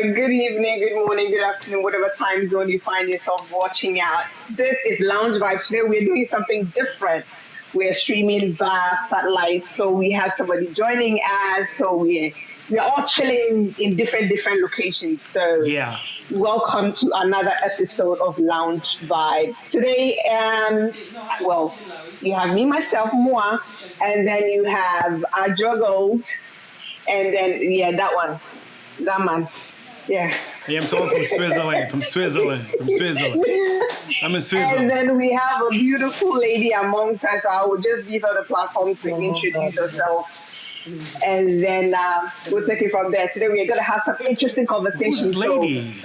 right, good evening, good morning, good afternoon, whatever time zone you find yourself watching at. This is Lounge Vibz. Today we're doing something different. We're streaming via satellite, so we have somebody joining us. So we're all chilling in different locations. So Yeah. welcome to another episode of Lounge Vibe. Today, well, you have me, myself, Moi, and then you have Adra Gold, and then yeah, that one, that man. Yeah. I am talking from Switzerland. From Switzerland. From Switzerland. I'm in And Switzerland. then we have a beautiful lady amongst us. I will just give her the platform to introduce herself. And then we'll take it from there. Today we're going to have some interesting Who's conversations. this lady?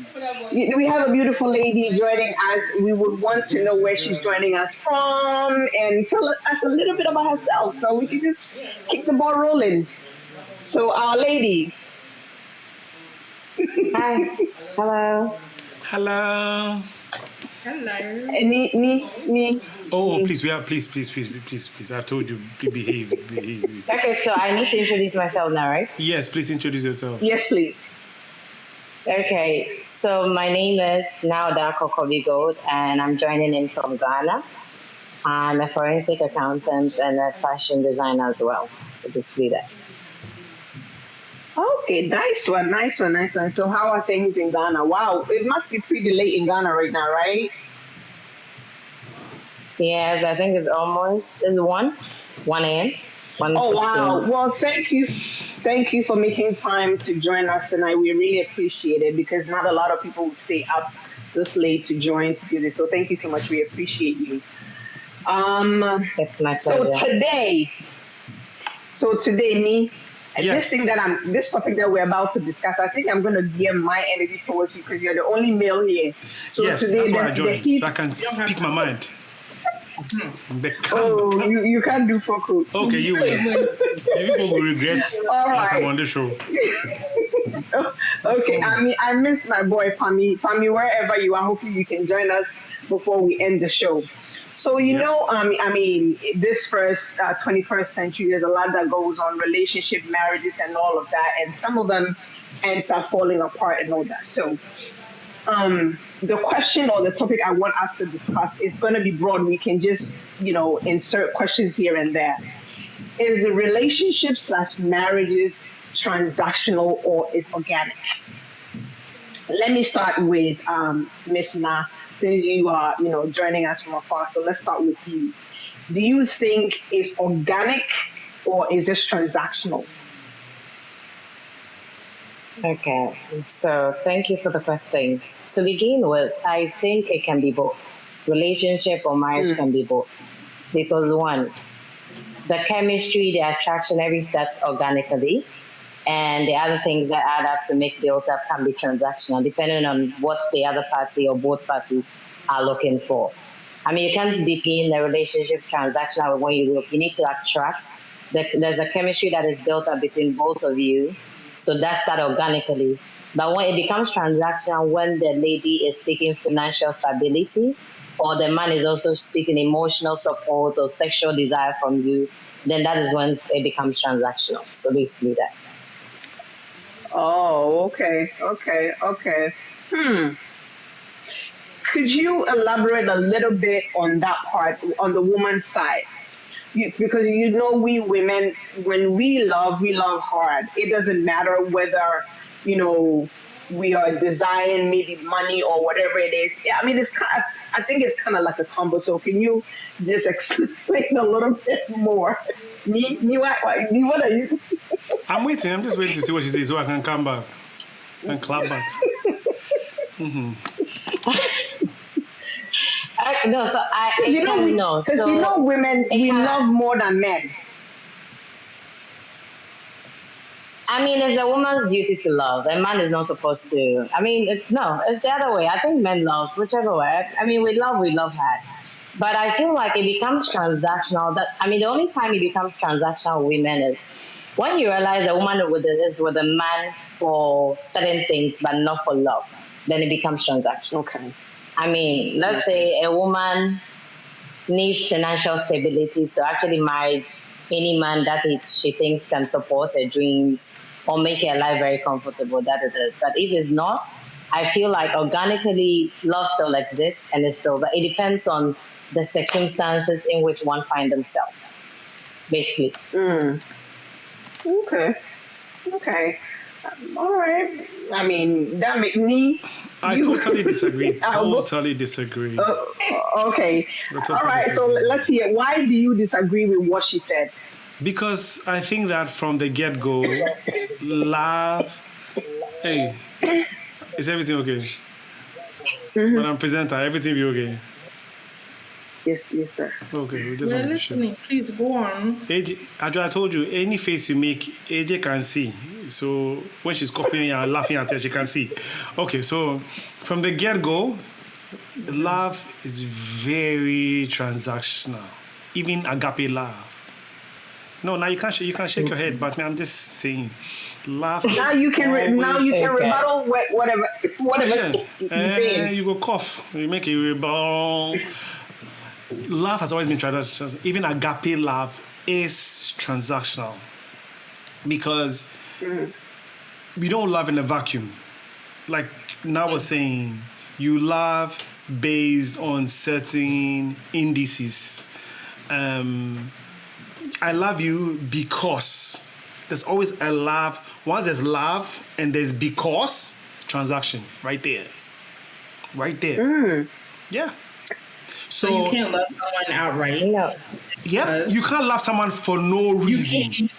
So, lady, we have a beautiful lady joining us. We would want to know where she's joining us from and tell us a little bit about herself so we can just keep the ball rolling. So, our lady, Hi. Hello. Hello. Ni. Oh, please, please. I've told you, behave. Okay, so I need to introduce myself now, right? Yes, please introduce yourself. Yes, please. Okay, so my name is Nauda Kokovigold, and I'm joining in from Ghana. I'm a forensic accountant and a fashion designer as well. So basically that. Okay, nice one. So how are things in Ghana? Wow, it must be pretty late in Ghana right now, right? Yes, I think it's 1 a.m. Oh 1:16. wow. Well, thank you for making time to join us tonight. We really appreciate it because not a lot of people will stay up this late to join to do this. So thank you so much. We appreciate you. It's my So pleasure. today, me. And Yes. this topic that we're about to discuss, I think I'm gonna gear my energy towards you because you're the only male here. So Yes, today, that's why I the joined. heat. So I can speak my mind. Oh, you can't do focus. Okay, you wait. You people will regret All that I'm right. on the show. Okay, I miss my boy Pami. Pami, wherever you are, hopefully you can join us before we end the show. So this first 21st century, there's a lot that goes on, relationship, marriages, and all of that, and some of them ends up falling apart and all that. So, the question or the topic I want us to discuss is going to be broad. We can just insert questions here and there. Is the relationship slash marriages transactional or is organic? Let me start with Miss Na, since you are, joining us from afar. So let's start with you. Do you think it's organic or is this transactional? Okay, so thank you for the questions. To begin with, I think it can be both. Relationship or marriage can be both. Because one, the chemistry, the attraction, everything starts organically. And the other things that add up to make build up can be transactional, depending on what the other party or both parties are looking for. I mean, you can't begin a relationship transactional when you need to attract. There's a chemistry that is built up between both of you. So that's that organically. But when it becomes transactional, when the lady is seeking financial stability, or the man is also seeking emotional support or sexual desire from you, then that is when it becomes transactional. So basically that. Oh, okay. Hmm. Could you elaborate a little bit on that part, on the woman's side? Because we women, when we love hard. It doesn't matter whether you know we are desiring maybe money or whatever it is. Yeah, I mean I think it's kind of like a combo. So can you just explain a little bit more? What are you? I'm waiting. I'm just waiting to see what she says so I can come back and clap back. No, so You know, because women we love more than men. I mean, it's a woman's duty to love. A man is not supposed to. I mean, it's the other way. I think men love, whichever way. I mean, we love hard. But I feel like it becomes transactional. The only time it becomes transactional with women is when you realize the woman is with a man for certain things, but not for love. Then it becomes transactional. Okay. I mean, let's say a woman needs financial stability, so actually marries any man that she thinks can support her dreams or make your life very comfortable. That is it. But if it's not, I feel like organically love still exists and it's still, but it depends on the circumstances in which one finds themselves, basically. Okay. Okay. All right. I mean, that make me. I totally disagree. Totally disagree. Okay. Totally All right. So disagree. let's hear. Why do you disagree with what she said? Because I think that from the get-go, love. Hey, is everything okay? Madam Presenter, everything be okay? Yes, sir. Okay, we just We're want to be sure. listening. Please go on. AJ, I told you, any face you make, AJ can see. So when she's copying and laughing at her, she can see. Okay, so from the get-go, love is very transactional. Even agape love. No, now you can shake your head, but I'm just saying, love. Now you can rebuttal whatever Yeah, you're saying. you go cough. You make a rebuttal. Love has always been transactional. Even agape love is transactional because we don't love in a vacuum. Like now we're saying, you love based on certain indices. I love you because there's always a love. Once there's love and there's because, transaction right there. Right there. Yeah. So you can't love someone outright. No. Yeah, you can't love someone for no reason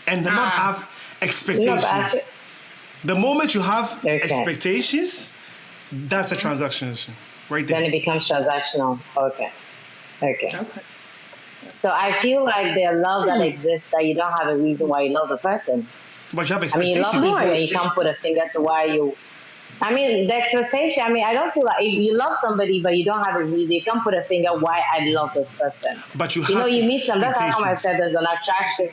and not have expectations. No, the moment you have Okay. expectations, that's a transaction right there. then it becomes transactional. Okay. Okay. So I feel like there are love that exists that you don't have a reason why you love the person. But you have I mean, you expectations. love people and you can't put a finger to why you. I mean, the expectation. I mean, I don't feel like if you love somebody but you don't have a reason, you can't put a finger why I love this person. But you know, have you meet some. That's how I expectations. said there's an attraction.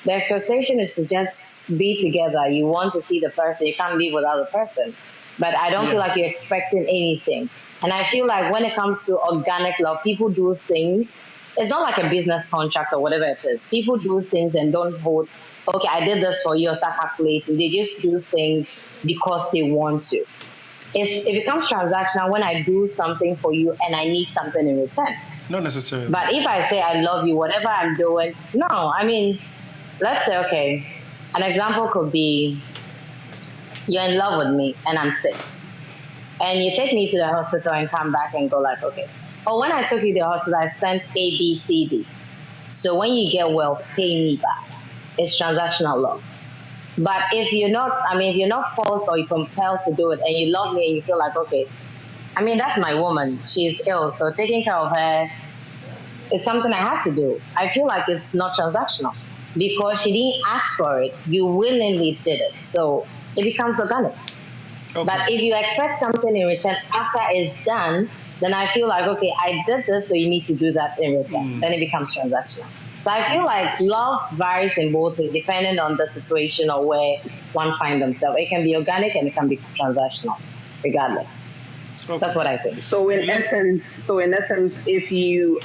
The expectation is to just be together. You want to see the person. You can't live without the person. But I don't feel like you're expecting anything. And I feel like when it comes to organic love, people do things. It's not like a business contract or whatever it is. People do things and don't hold, okay, I did this for you or start calculating. They just do things because they want to. It becomes transactional when I do something for you and I need something in return. Not necessarily. But if I say I love you, whatever I'm doing, no, I mean, let's say, okay, an example could be you're in love with me and I'm sick. And you take me to the hospital and come back and go like, okay, oh, when I took you to the hospital, I spent A, B, C, D. So when you get well, pay me back. It's transactional love. But if you're not forced or you're compelled to do it and you love me and you feel like, okay, I mean, that's my woman. She's ill. So taking care of her is something I have to do. I feel like it's not transactional because she didn't ask for it. You willingly did it. So it becomes organic. Okay. But if you expect something in return after it's done, then I feel like, okay, I did this, so you need to do that in return. Then it becomes transactional. So I feel like love varies in both ways, depending on the situation or where one finds themselves. It can be organic and it can be transactional, regardless. Okay. That's what I think. So in essence, if you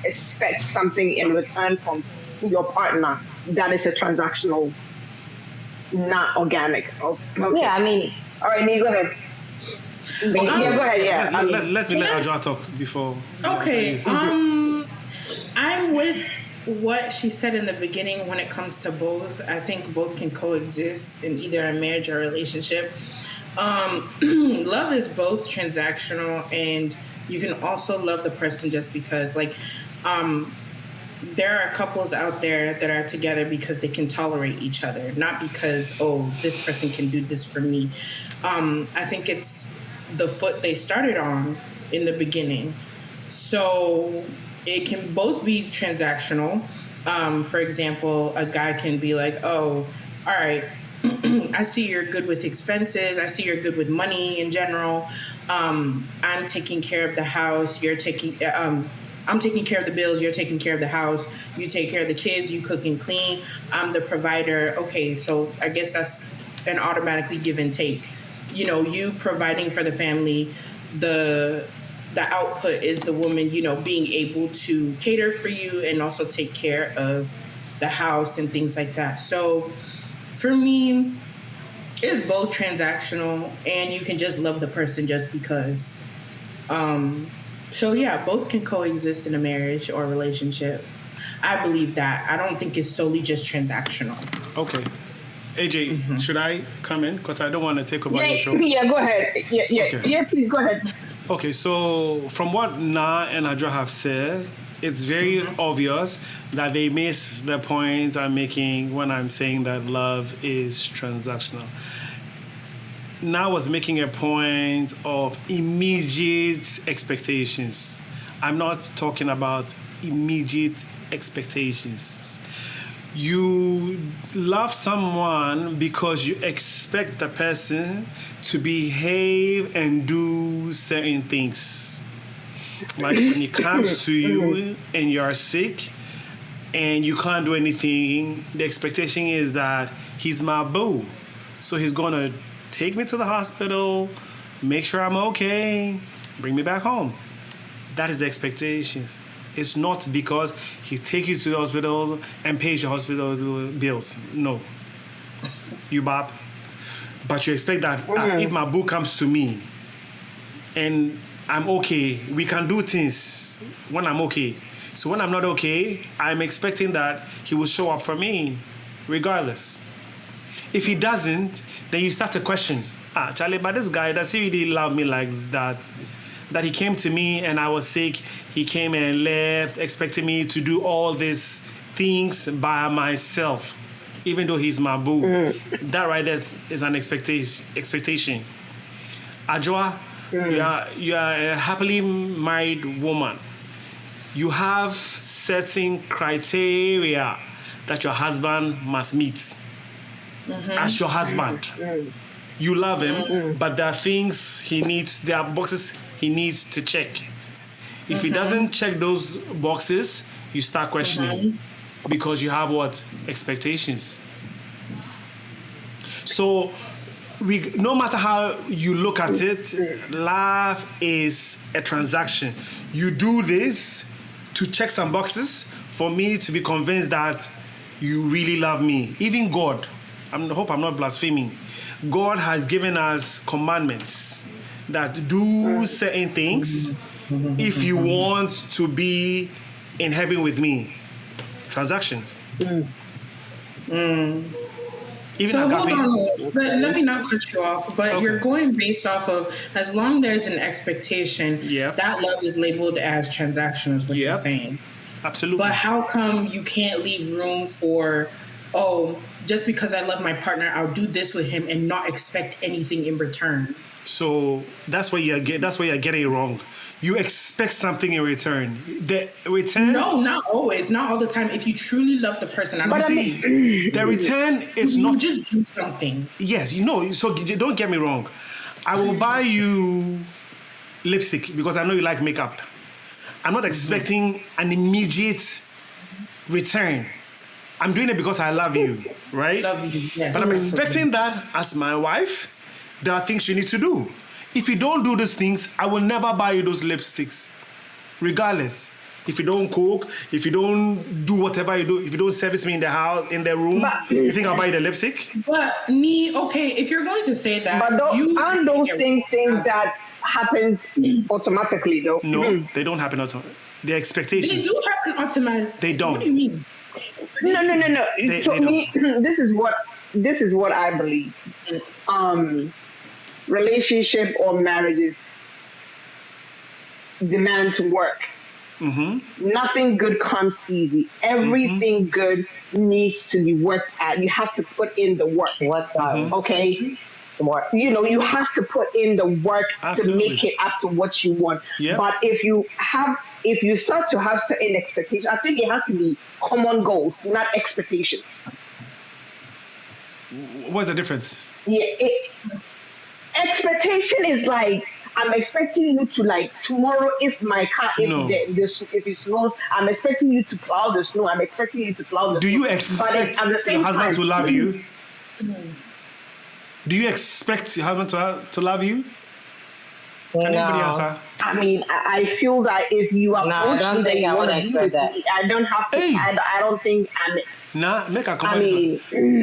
expect something in return from your partner, that is a transactional, not organic. Okay. Yeah, I mean, All right, Nee, go ahead. Yeah, go ahead. Yeah. Let me let Adjoa talk before. Okay. I'm with what she said in the beginning when it comes to both. I think both can coexist in either a marriage or a relationship. Love is both transactional and you can also love the person just because, like, there are couples out there that are together because they can tolerate each other, not because, oh, this person can do this for me. I think it's the foot they started on in the beginning. So it can both be transactional. For example, a guy can be like, oh, all right, I see you're good with expenses. I see you're good with money in general. I'm taking care of the house. I'm taking care of the bills. You're taking care of the house. You take care of the kids. You cook and clean. I'm the provider. Okay, so I guess that's an automatically give and take. You know, you providing for the family. The output is the woman, you know, being able to cater for you and also take care of the house and things like that. So For me, it's both transactional and you can just love the person just because. So yeah, both can coexist in a marriage or a relationship. I believe that. I don't think it's solely just transactional. Okay. AJ, should I come in? Because I don't want to take over your show. Yeah, go ahead. Okay. Yeah, please go ahead. Okay, so from what Na and Adra have said, it's very obvious that they miss the point I'm making when I'm saying that love is transactional. Na was making a point of immediate expectations. I'm not talking about immediate expectations. You love someone because you expect the person to behave and do certain things. Like when it comes to you and you're sick and you can't do anything, the expectation is that he's my boo. So he's gonna take me to the hospital, make sure I'm okay, bring me back home. That is the expectations. It's not because he takes you to the hospital and pays your hospital bills. No. You bop. But you expect that if my boo comes to me and I'm okay, we can do things when I'm okay. So when I'm not okay, I'm expecting that he will show up for me regardless. If he doesn't, then you start to question, Charlie, but this guy, does he really love me like that? That he came to me and I was sick, he came and left, expecting me to do all these things by myself, even though he's my boo. That right there is an expectation. Adjoa, you are a happily married woman. You have certain criteria that your husband must meet. As your husband. You love him, but there are things there are boxes he needs to check. If he doesn't check those boxes, you start questioning because you have what? Expectations. So, no matter how you look at it, love is a transaction. You do this to check some boxes for me to be convinced that you really love me. Even God, I hope I'm not blaspheming. God has given us commandments that do certain things if you want to be in heaven with me. Transaction. Even so hold on, but let me not cut you off. But you're going based off of as long there's an expectation, that love is labeled as transactional, is what you're saying. Absolutely. But how come you can't leave room for, just because I love my partner, I'll do this with him and not expect anything in return? So that's where you're getting it wrong. You expect something in return. The return? No, not always. Not all the time. If you truly love the person, the return is not. You just do something. Yes, so don't get me wrong. I will buy you lipstick because I know you like makeup. I'm not expecting an immediate return. I'm doing it because I love you, right? Love you, yes. But I'm expecting that as my wife, there are things you need to do. If you don't do these things, I will never buy you those lipsticks, regardless. If you don't cook, if you don't do whatever you do, if you don't service me in the house, in the room, you think I'll buy you the lipstick? But if you're going to say that, but aren't those things that happens automatically, though? No, they don't happen automatically. The expectations. They do happen automatically. They don't. What do you mean? No. This is what I believe. Relationship or marriages demand to work. Nothing good comes easy. Everything good needs to be worked at. You have to put in the work. Okay? You have to put in the work to make it up to what you want. But if you start to have certain expectations, I think it has to be common goals, not expectations. What's the difference? Expectation is like, I'm expecting you to, like, tomorrow, if my car, if it snows, I'm expecting you to plow the snow. I'm expecting you to plow the snow. Do you expect your husband to love you? Do you expect your husband to love you? Can anybody No. answer? I mean, I feel that if you I approach don't me that think you I want would to be expect with that. me, I don't have to. Hey. I don't think Nah, make a I comment. mean,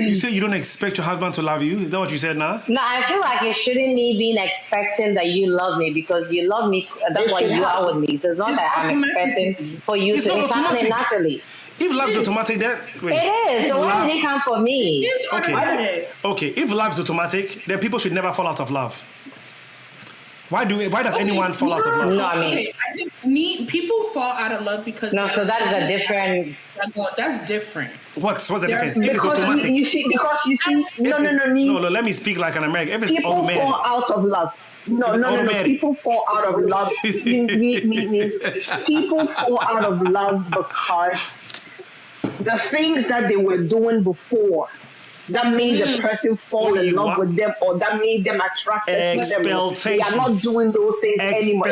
You say you don't expect your husband to love you. Is that what you said now? No, I feel like it shouldn't me being expecting that you love me because you love me. That's It why should you happen. are with me. So it's not It's that I'm automatic. expecting for you It's to. not It's happening automatic. naturally. If love is automatic, then wait. It is. If So why love- did it come for me? It's Okay. automatic. Okay, if love is automatic, then people should never fall out of love. Why does anyone fall out of love? No, I mean- okay. I think people fall out of love because No, so that is a different. That's different. What's the There's- difference? If it's because automatic. you see, no, No, let me speak like an American. If it's people automatic. fall out of love. No, It's no, no, no. automatic. People fall out of love. People fall out of love because the things that they were doing before that made the person fall in love with them, or that made them attracted to them. They are not doing those things anymore.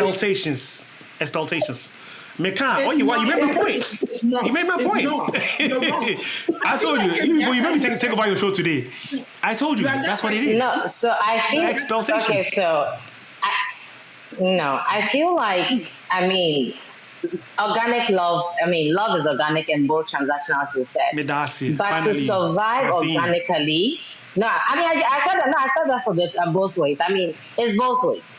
Expectations. Mekan, you made my point. It's not. You made my It's point. not. You're wrong. I told feel you. like You you're made me definitely- take over your show today. I told you. Yeah, That's what it is. No, so I feel. Expectations. Okay, so. I feel like, organic love, love is organic and both transactional, as we said. Medasi, But finally. to survive I see. organically, I said that for both ways. It's both ways.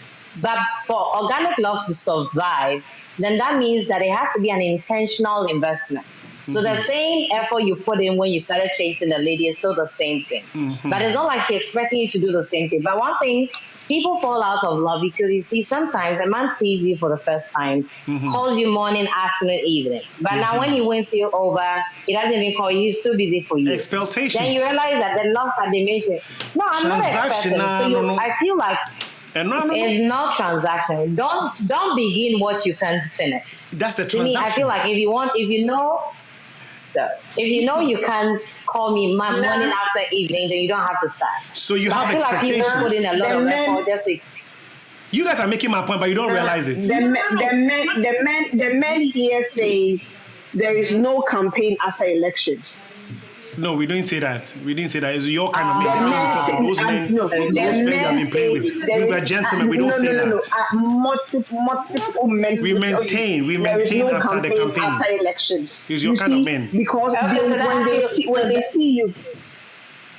But for organic love to survive, then that means that it has to be an intentional investment. So the same effort you put in when you started chasing the lady is still the same thing. But it's not like she's expecting you to do the same thing. But one thing, people fall out of love because you see sometimes a man sees you for the first time, calls you morning, afternoon, evening. But now when he wins you over, he doesn't even call you, he's too busy for you. Expectations. Then you realize that the loves are diminishing. No, I'm not expecting. So I feel like it's not transactional. Don't begin what you can't finish. That's the To me, I transaction. feel like if you know you can call me morning after evening, then you don't have to start. So you But have I feel like people expectations. put in a lot of effort just to. You guys are making my point, but you don't realize it. The men here say there is no campaign after elections. No, we didn't say that. It's your kind of The men. men Those say- men, no, those the men you have been playing with. there We were is- gentlemen. We don't say no. that. Multiple men. We maintain there is no after the campaign. after elections. It's your You kind of see, men. Because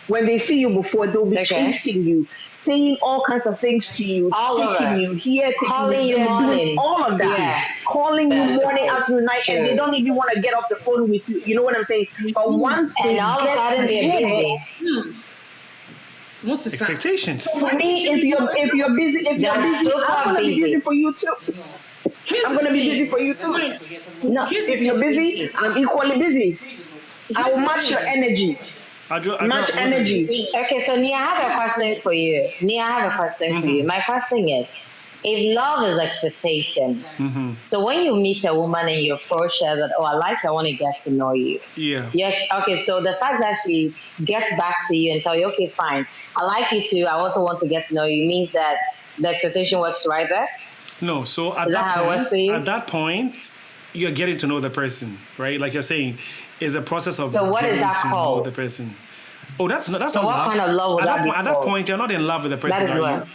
when they see you before, they'll be chasing you, saying all kinds of things to you, taking you here, Calling you there, morning. doing all of that, calling you morning, afternoon, night, and they don't even want to get off the phone with you. You know what I'm saying? But once they And all of a get sudden they're there, busy. Most of the time. Expectations. for me, if you're busy, I'm gonna be busy for you too. I'm gonna be busy for you too. No, If you're busy, I'm equally busy. I will match your energy. Match energy. Okay, so Nia, I have a question for you. My question is, if love is expectation, so when you meet a woman and you approach her that, I want to get to know you. Yeah. Yes. Okay. So the fact that she gets back to you and tell you, okay, fine, I like you too. I also want to get to know you, means that the expectation works right there. No, so at Is that how it works for you? that point, you're getting to know the person, right? Like you're saying, it's a process of So what is getting that to know called? the person. Oh, that's not So what love. kind of love would at that be At that called? point, you're not in love with the person, That is are what? you?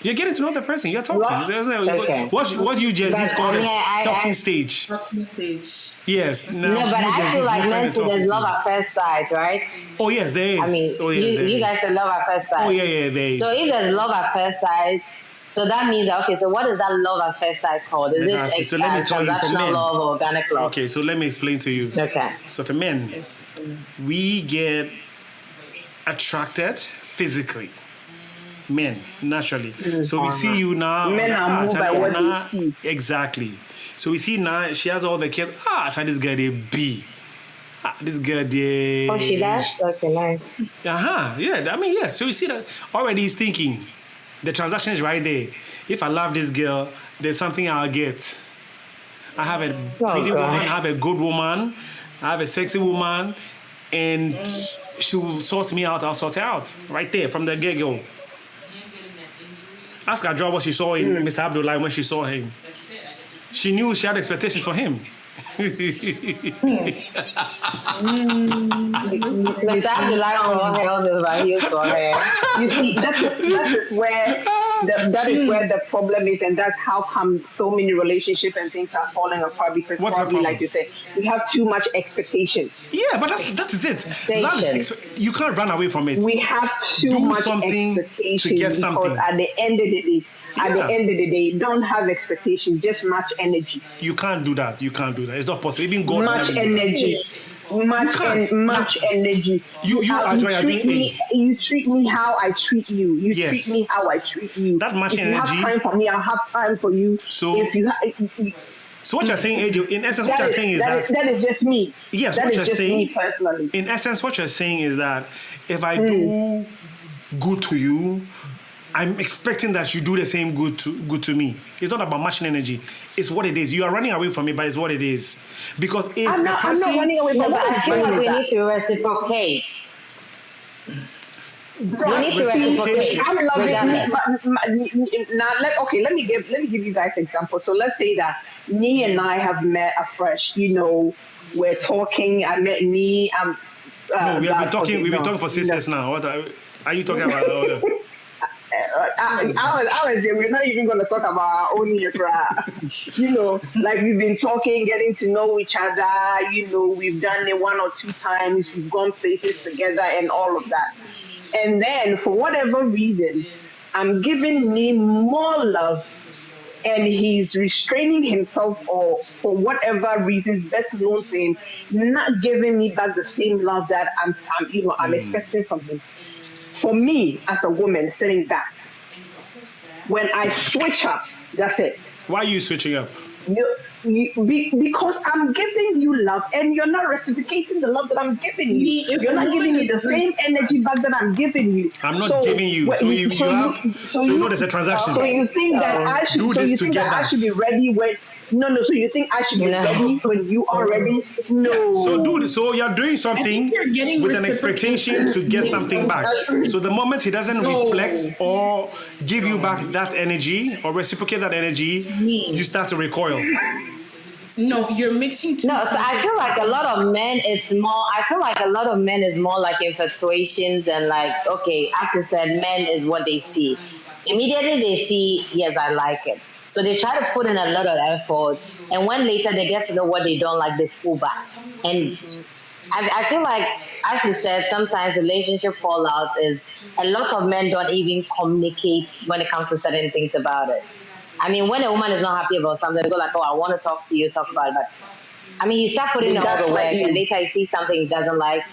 You're getting to know the person. You're talking. Okay. What you just But, called I talking stage. Talking stage. Yes. Now, No, but you I Gen feel Zs, like you find men the say there's talking love stage. at first sight, right? Oh yes, there is. I mean, oh yes, there you guys is. say love at first sight. Oh yeah, there is. So if there's love at first sight, so that means that, okay, so what is that love at first sight called? Is That's it. So let me tell you, for transactional men. love or organic love? Okay, so let me explain to you. Okay. So for men, we get attracted physically. Men, naturally. So we see you now. Men are moved by what they see. Exactly. So we see now she has all the kids. This girl they be. This girl they. Oh, she does? Okay, nice. Yeah. I mean, yes. So you see that already he's thinking. The transaction is right there. If I love this girl, there's something I'll get. I have a pretty woman, I have a good woman, I have a sexy woman, and she will sort me out, I'll sort her out. Right there, from the get-go. Ask her what she saw in Mr. Abdullah when she saw him. She knew she had expectations for him. Mr. Abdullah for her, all the values for her. You see, that is where That is where the problem is, and that's how come so many relationships and things are falling apart because What's the probably, problem? like you said, we have too much expectations. Yeah, but that is it. Love is you can't run away from it. We have too Do much something expectations to get something. because at the end of the day, don't have expectations, just much energy. You can't do that. You can't do that. It's not possible. Even God. Much energy. Much energy. You treat me how I treat you. You Yes. treat me how I treat you. That much if energy. you have time for me, I'll have time for you. So- if you So what you're saying, AJ, in essence, what you're saying is that that is just me. yes, that what is you're just saying. me personally. In essence, what you're saying is that if I do good to you, I'm expecting that you do the same good to me. It's not about matching energy. It's what it is. You are running away from it, but it's what it is. Because if I'm not running away No, from but I feel like we that. need to reciprocate. We need to Reciprocation. reciprocate. I'm loving Regardless. now. Let me give you guys an example. So let's say that Nee and I have met afresh. We're talking. I met Nee. no, we've been talking for 6 years now. What are you talking about? I was we're not even going to talk about our own year. Like we've been talking, getting to know each other. We've done it 1 or 2 times. We've gone places together and all of that. And then for whatever reason, I'm giving me more love and he's restraining himself or for whatever reason best known to him, not giving me back the same love that I'm expecting from him. For me, as a woman sitting back, when I switch up, that's it. Why are you switching up? Because I'm giving you love and you're not reciprocating the love that I'm giving you. You're not giving me the same energy back that I'm giving you. I'm not giving you. So you know there's a transaction. So you think that I should do this to get I should be ready when no. So you think I should be ready when you are ready? No. So do this. So you're doing something with an expectation to get something back. So the moment he doesn't reflect or give you back that energy or reciprocate that energy, you start to recoil. No, you're mixing two. No, so I feel like a lot of men, is more like infatuations and like, okay, as I said, men is what they see. Immediately they see, yes, I like it. So they try to put in a lot of effort. And when later they get to know what they don't like, they pull back. And I feel like, as I said, sometimes relationship fallouts is a lot of men don't even communicate when it comes to certain things about it. I mean, when a woman is not happy about something, they go like, oh, I want to talk to you, talk about it. But I mean, he start putting in all the work and later he sees something he doesn't like.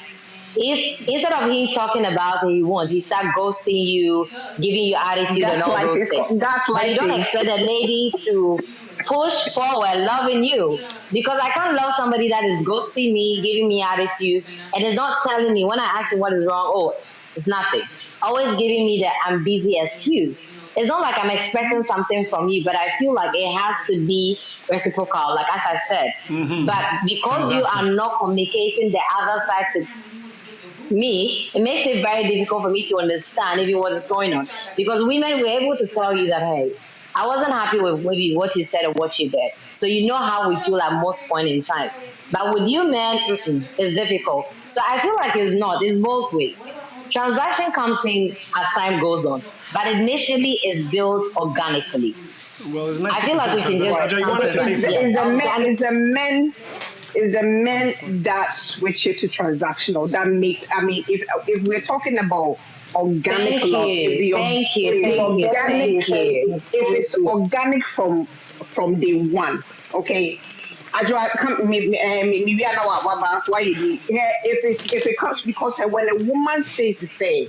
Instead of him talking about it he wants, he start ghosting you, giving you attitude and all those things. But you don't expect a lady to push forward loving you, because I can't love somebody that is ghosting me, giving me attitude, and is not telling me when I ask him what is wrong, oh, it's nothing. Always giving me the I'm busy excuse. It's not like I'm expecting something from you, but I feel like it has to be reciprocal, like as I said. But because you are not communicating the other side to me, it makes it very difficult for me to understand even what is going on. Because women were able to tell you that, hey, I wasn't happy with maybe what you said or what you did. So you know how we feel at most point in time. But with you men, it's difficult. So I feel like it's not. It's both ways. Transaction comes in as time goes on, but initially it's built organically. Well, it's not. I feel like we can just. You wanted to say something. Is the men that switch it to transactional that makes? I mean, if we're talking about organic love, Thank you. If it's organic from day one, okay. Maybe I know why you need. If it comes because when a woman says to say,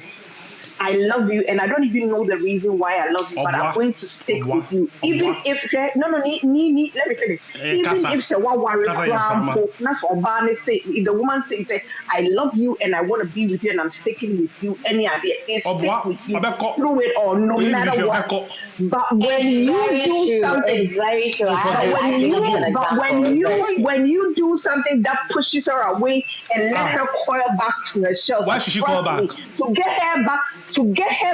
I love you, and I don't even know the reason why I love you, but I'm going to stick with you. Even if let me finish. Even if the one worry if the woman says, I love you and I want to be with you and I'm sticking with you, any idea, stick with you through it or no matter what. But when you do something, it's very true. When you do something that pushes her away and let her coil back to herself, why should she call back? To get her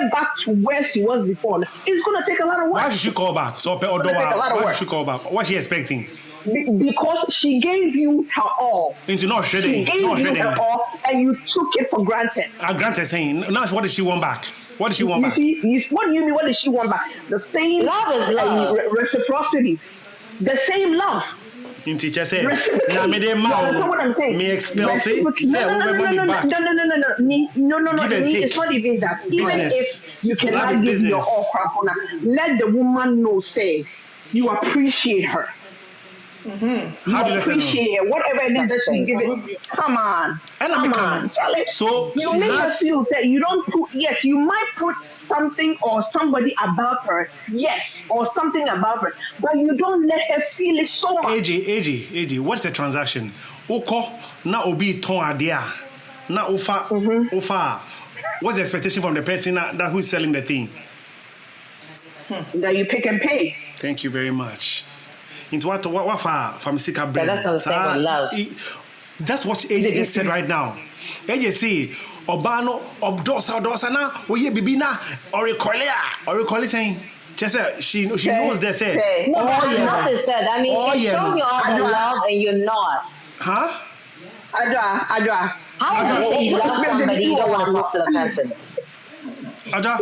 back to where she was before, it's gonna take a lot of work. Why should she call back? Why should she call back? What's she expecting? because she gave you her all. Into not She shedding. gave Not you shedding. her all, and you took it for granted. Granted saying, now what does she want back? What does she want You back? see, what do you mean? What does she want back? The same Love is love. Reciprocity. The same love. In teacher say, Reciprocity. now me dey You understand what I'm saying? me expel it. Reciprocity. Say, No, over money back. No. Give and take. It's not even that. Even Business. if you Love cannot is give your business. all, crap, let the woman know, say, you appreciate her. How do you let her know? Appreciate her. Whatever it is that she give it. Come on. And Come I'm on. Charlie. So You she make her has. feel that you don't put, yes, you might put something or somebody about her, yes, or something about her, but you don't let her feel it so much. AJ, what's a transaction? Oko na obi ton adea. Na ofa. What's the expectation from the person that who's selling the thing? That you pick and pay. Thank you very much. Into what from Sika But brand? that's not the same with love. That's what AJ just said right now. AJ say, Obano, Obdosa na, oye bibina, or recall saying, just she knows they say. No, but love is that. I mean, she showed me all the love and you're not. Huh? Adra. How would you say you love somebody you don't want to talk to the person? Adra.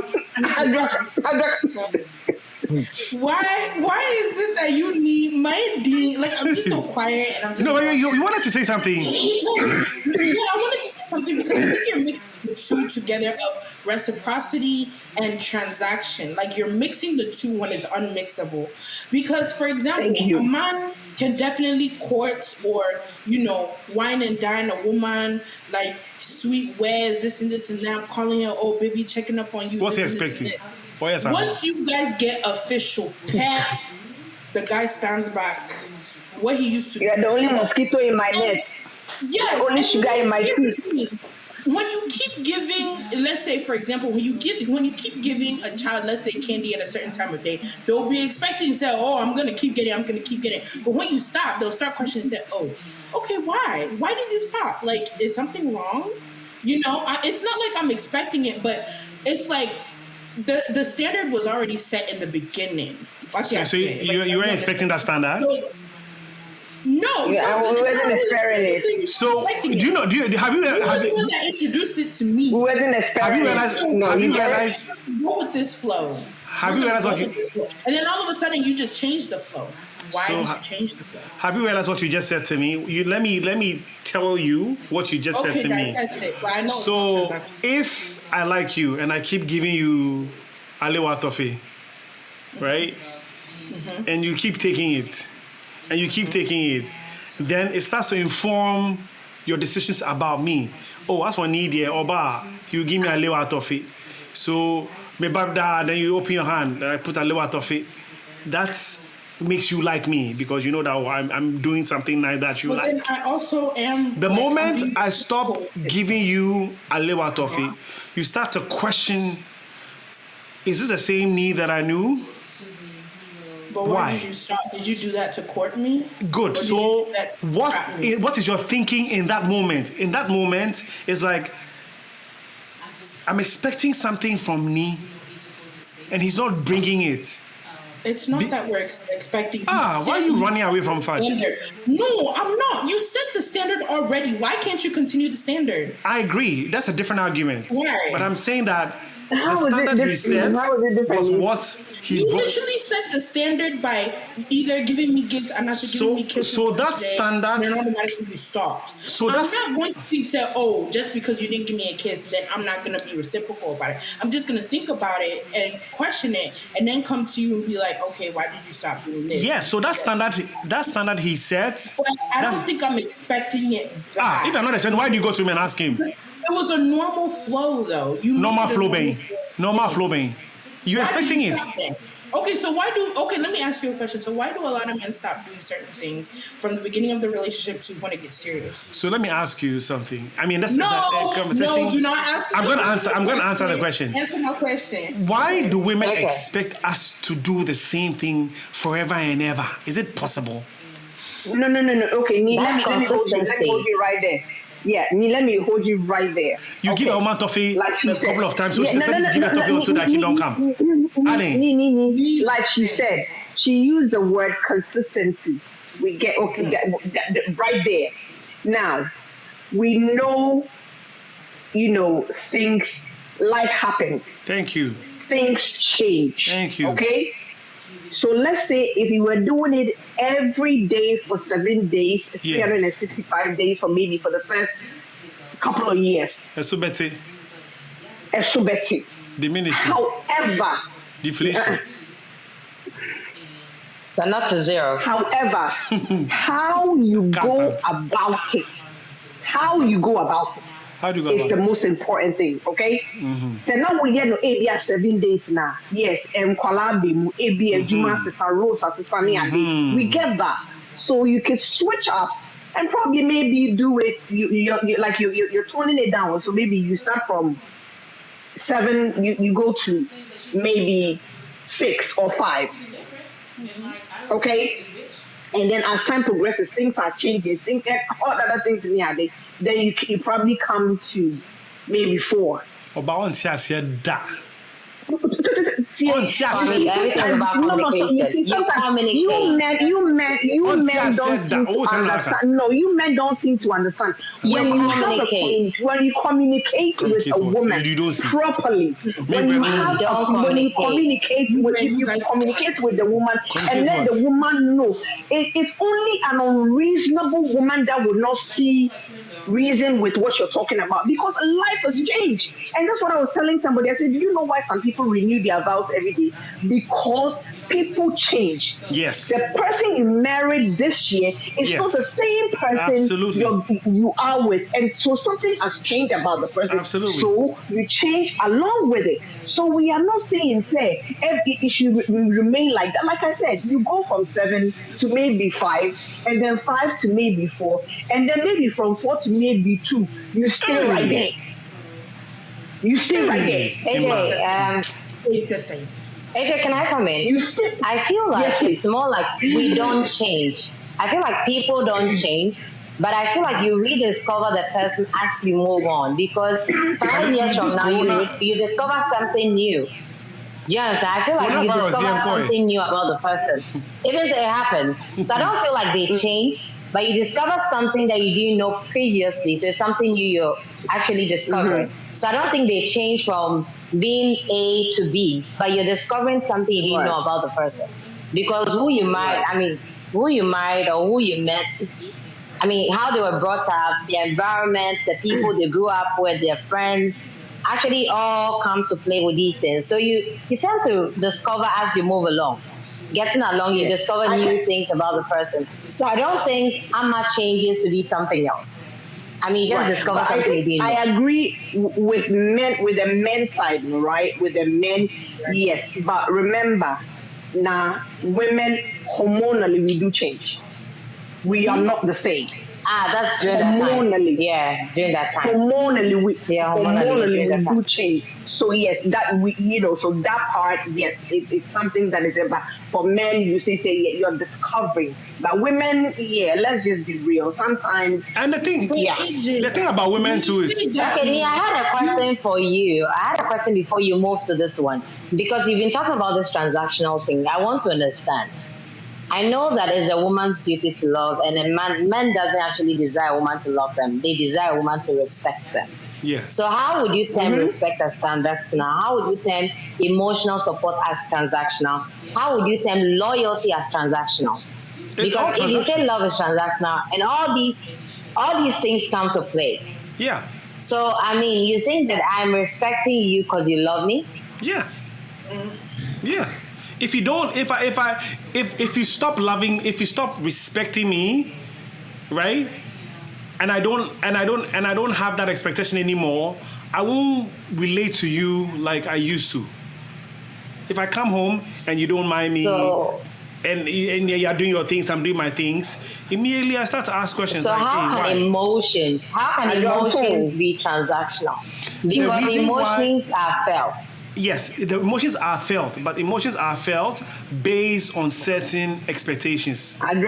Why is it that you need my D? Like, I'm just so quiet and I'm just. No, you wanted to say something. Yeah, I wanted to say something because I think you're mixing the two together of reciprocity and transaction. Like, you're mixing the two when it's unmixable. Because, for example, a man can definitely court or, wine and dine a woman, like, sweet wares, this and that, calling her, oh, baby, checking up on you. What's he expecting? Once you guys get official pet, the guy stands back. What he used to do. You're the only mosquito in my net. Yes. Only sugar in my tea. When you keep giving, let's say, for example, when you keep giving a child, let's say, candy at a certain time of day, they'll be expecting to say, oh, I'm going to keep getting. But when you stop, they'll start questioning and say, oh, okay, why? Why did you stop? Like, is something wrong? It's not like I'm expecting it, but it's like, the standard was already set in the beginning. So you weren't expecting that standard? No, I wasn't expecting it. So have you the one that introduced it to me? We wasn't expecting it. Have you realized? Go with this flow. Have you realized what you? And then all of a sudden you just changed the flow. Why did you change the flow? Have you realized what you just said to me? Let me tell you what you just said to me. I know so if I like you and I keep giving you alewa toffee, right? Mm-hmm. And you keep taking it, then it starts to inform your decisions about me. Oh, as for need here, Oba, you give me alewa toffee. So me babda, then you open your hand, I put alewa toffee. That makes you like me because you know that I'm doing something nice that you like. Then I also am. The moment I stop giving you alewa toffee, you start to question, is this the same need that I knew? But why did you stop? Did you do that to court me? Good. So what is your thinking in that moment? In that moment, it's like, I'm expecting something from me, and he's not bringing it. It's not that we're expecting. Why are you running away from facts? No, I'm not. You set the standard already. Why can't you continue the standard? I agree. That's a different argument. Why? But I'm saying that How the standard he set was what he You brought. literally set the standard by either giving me gifts and not giving me kisses. So that standard. Then automatically you stopped. So I'm that's not going to say, oh, just because you didn't give me a kiss, then I'm not going to be reciprocal about it. I'm just going to think about it and question it, and then come to you and be like, okay, why did you stop doing this? Yeah. So that standard he set. But I don't think I'm expecting it back. If I'm not expecting, why do you go to him and ask him? It was a normal flow, though. Normal flow, bang. You're expecting it. Okay, let me ask you a question. So why do a lot of men stop doing certain things from the beginning of the relationship to when it gets serious? So let me ask you something. I mean, that's a conversation. No, do not ask me. I'm going to answer the question. Answer my question. Why do women expect us to do the same thing forever and ever? Is it possible? No. Okay, let me hold you right there. Yeah, let me hold you right there. You give a woman toffee a couple of times, so she's expected to give her toffee so that he don't come. Like she said, she used the word consistency. We get okay right there. Now we know, things. Life happens. Thank you. Things change. Thank you. Okay. So let's say if you were doing it every day for 7 days, 365 days, for maybe for the first couple of years. Esubeti. Diminishing. However, deflation. But not to zero. However, how you go about it, How do you go about is the most important thing, okay? So now we get no ABS 7 days now. Yes, and Kwalabi, ABS, Juma, Sister Rose, Sister we get that. So you can switch up and probably maybe you do it, you're toning it down. So maybe you start from 7, you go to maybe 6 or 5. Okay? And then as time progresses, things are changing. Things, all other things in here, then you probably come to maybe 4. Everything about communication. You men don't seem to understand. No, you men don't seem to understand. When you communicate with a woman properly, when you communicate with the woman and let the woman know, it's only an unreasonable woman that will not see reason with what you're talking about, because life has changed. And that's what I was telling somebody. I said, do you know why some people renew their vows every day? Because people change. Yes. The person you married this year is not the same person you are with. And so something has changed about the person. Absolutely. So you change along with it. So we are not saying, it should remain like that. Like I said, you go from 7 to maybe 5, and then 5 to maybe 4, and then maybe from 4 to maybe 2. You stay right there. You stay right there. It's the same. AJ, can I come in? I feel like it's more like we don't change. I feel like people don't change, but I feel like you rediscover the person as you move on, because 5 years from now you discover something new. Do you understand? I feel like you discover something new about the person. Even so, it happens. So I don't feel like they change, but you discover something that you didn't know previously. So it's something new you're actually discovering. So I don't think they change from being A to B, but you're discovering something you didn't know about the person. Because who you married or who you met, how they were brought up, the environment, the people they grew up with, their friends, actually all come to play with these things. So you tend to discover as you move along. Getting along, you discover new things about the person. So I don't think much changes to be something else. You just discover something you didn't know. I agree with men, with the men's side, right? With the men, yes. But remember, now, women, hormonally, we do change. We are not the same. That's during that time. Yeah, during that time. Hormonally, we do change. So yes, that so that part, yes, it's something that is about. For men, you say you're discovering. But women, let's just be real. Sometimes. And the thing about women too is. Okay, I had a question for you. I had a question before you move to this one, because you've been talking about this transactional thing. I want to understand. I know that it's a woman's duty to love, and a man doesn't actually desire a woman to love them. They desire a woman to respect them. Yes. So how would you term respect as transactional? How would you term emotional support as transactional? How would you term loyalty as transactional? Because if you say love is transactional, and all these things come to play. Yeah. So you think that I'm respecting you because you love me? Yeah. Yeah. If you stop loving, if you stop respecting me, right? And I don't have that expectation anymore, I won't relate to you like I used to. If I come home and you don't mind me, and you're doing your things, I'm doing my things, immediately I start to ask questions. So how can emotions be transactional? Because emotions are felt. Yes, the emotions are felt, but emotions are felt based on certain expectations. Do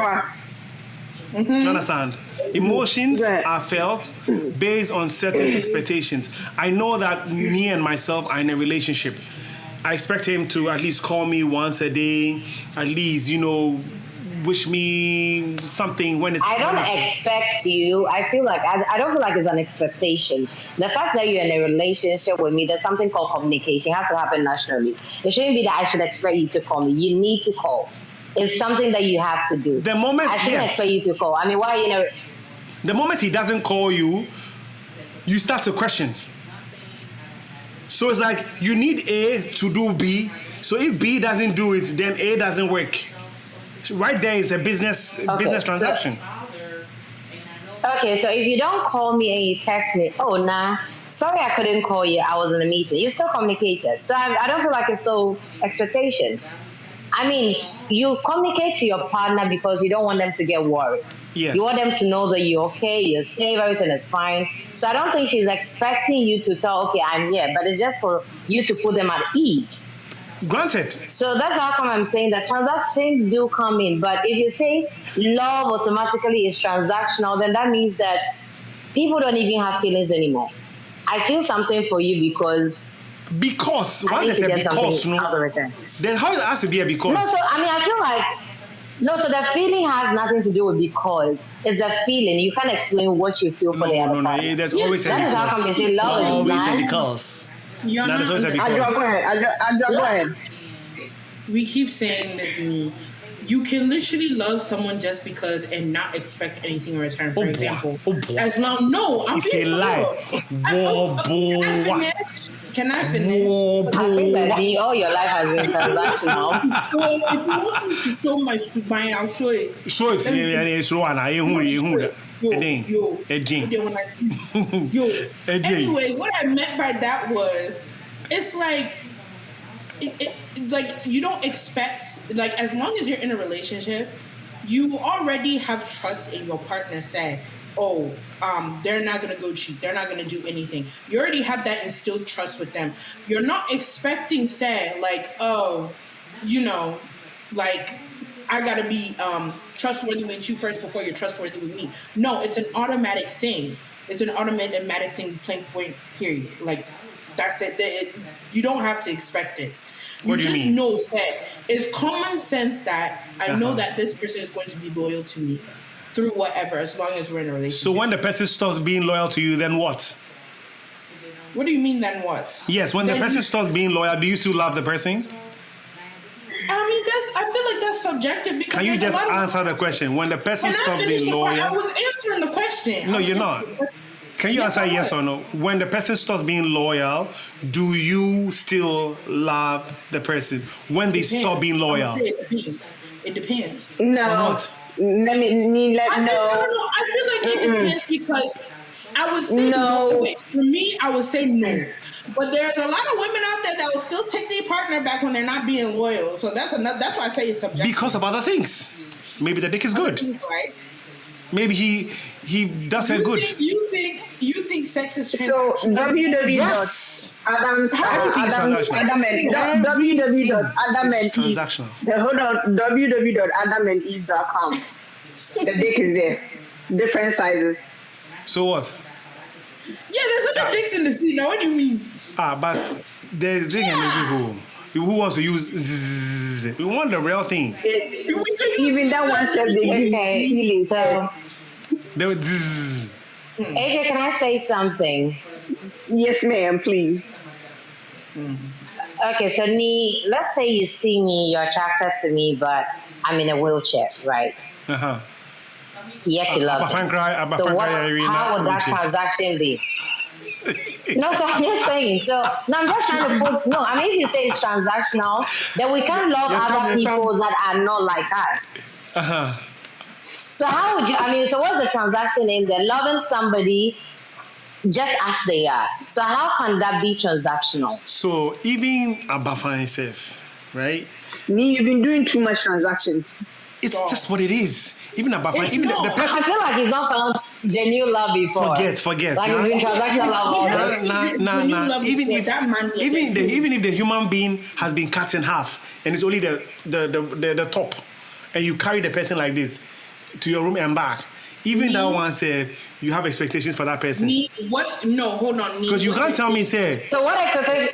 you understand? Emotions are felt based on certain expectations. I know that me and myself are in a relationship. I expect him to at least call me once a day, at least, wish me something when it's. I don't expect you. I feel like I don't feel like it's an expectation. The fact that you're in a relationship with me, there's something called communication. It has to happen naturally. It shouldn't be that I should expect you to call me. You need to call. It's something that you have to do. The moment, I shouldn't expect you to call. I mean, why the moment he doesn't call you, you start to question. So it's like you need A to do B. So if B doesn't do it, then A doesn't work. Right there is a business transaction. Okay, so if you don't call me and you text me, oh nah, sorry I couldn't call you, I was in a meeting. You still communicated. So I don't feel like it's so expectation. I mean, you communicate to your partner because you don't want them to get worried. Yes. You want them to know that you're okay, you're safe, everything is fine. So I don't think she's expecting you to tell, okay, I'm here, but it's just for you to put them at ease. Granted. So that's how come I'm saying that transactions do come in. But if you say love automatically is transactional, then that means that people don't even have feelings anymore. I feel something for you because why there's a because? No, then how it has to be a because? No, so I mean I feel like so the feeling has nothing to do with because. It's a feeling. You can't explain what you feel for the other party. There's always a because. That is how come they say love is always blind. a because. There's always a because. Go ahead. We keep saying this, me. You can literally love someone just because and not expect anything in return. For example, as long it's a lie. Can I finish? I think that all your life has been transactional. So if you want me to show my I'll show it. Show it. Anyway, what I meant by that was, it's like, like you don't expect, like as long as you're in a relationship, you already have trust in your partner. Say, oh, they're not gonna go cheat. They're not gonna do anything. You already have that instilled trust with them. You're not expecting, say, like, oh, you know, like I gotta be trustworthy with you first before you're trustworthy with me. No, it's an automatic thing. It's an automatic thing. Plain point. Period. Like that's it. You don't have to expect it. What do you mean? Know that it's common sense that I know that this person is going to be loyal to me through whatever, as long as we're in a relationship. So when the person stops being loyal to you, then what? What do you mean, then what? Yes, when then the person stops being loyal, do you still love the person? I mean, I feel like that's subjective. Because can you just answer the question? When the person stops being loyal, I was answering the question. No, you're not. Can you answer yes or no? When the person stops being loyal, do you still love the person? When they stop being loyal? It depends. No. Let me I feel like it depends because I would say no. For me, I would say no. But there's a lot of women out there that will still take their partner back when they're not being loyal. So that's why I say it's subjective. Because of other things. Maybe the dick is good. Things, right? Maybe he does her good. You think sex is transactional? So www.adamandeve. Hold on, www.adamandeve.com. The dick is there, different sizes. So what? Yeah, there's other dicks in the sea. Now, what do you mean? But there's dick in the people. Who wants to use zzz? We want the real thing. Even that one says they okay. So they would zzz. AJ, can I say something? Yes, ma'am, please. Okay, so let's say you see me, you're attracted to me, but I'm in a wheelchair, right? Yes, you love me. So how would that transaction be? No, so I'm just saying. So no, I'm just trying to put. No, I mean, if you say it's transactional, then we can love other people that are not like us. So how would you? I mean, so what's the transaction in there? Loving somebody just as they are. So how can that be transactional? So even Abafa himself, right? You've been doing too much transactions. It's just what it is. Even Abafa, even the person. I feel like he's not found genuine love before. Forget. Like it's been transactional love. Nah. Even if the human being has been cut in half and it's only the top, and you carry the person like this to your room and back, even that one said you have expectations for that person. What? No, hold on. Because you can't tell me, say. So what expectations?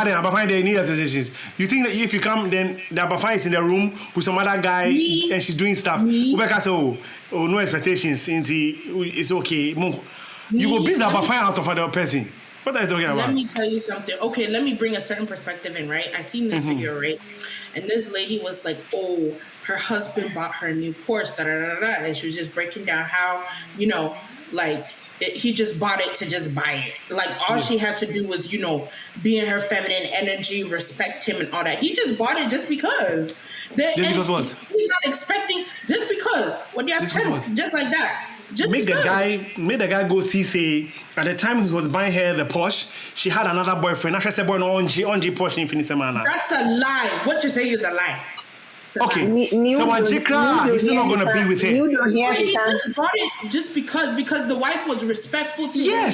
then Abafai they need associations. You think that if you come, then the Abafai is in the room with some other guy and she's doing stuff. Ubeka say, oh, no expectations. It's okay. You go beat the Abafai out of other person. What are you talking about? Let me tell you something. Okay, let me bring a certain perspective in, right? I seen this video, right? And this lady was like, oh, her husband bought her a new Porsche, and she was just breaking down how, like, he just bought it to just buy it. Like, all she had to do was, be in her feminine energy, respect him and all that. He just bought it just because. Just because what? He's not expecting, just because. What do you have to do? Just like that. Just make the guy go see, say, at the time he was buying her the Porsche, she had another boyfriend. Actually, said, boy, no, on G Porsche infinite man. That's a lie. What you're saying is a lie. Okay, so when Jikra, he's still not going to be with her. He just bought it just because the wife was respectful to him.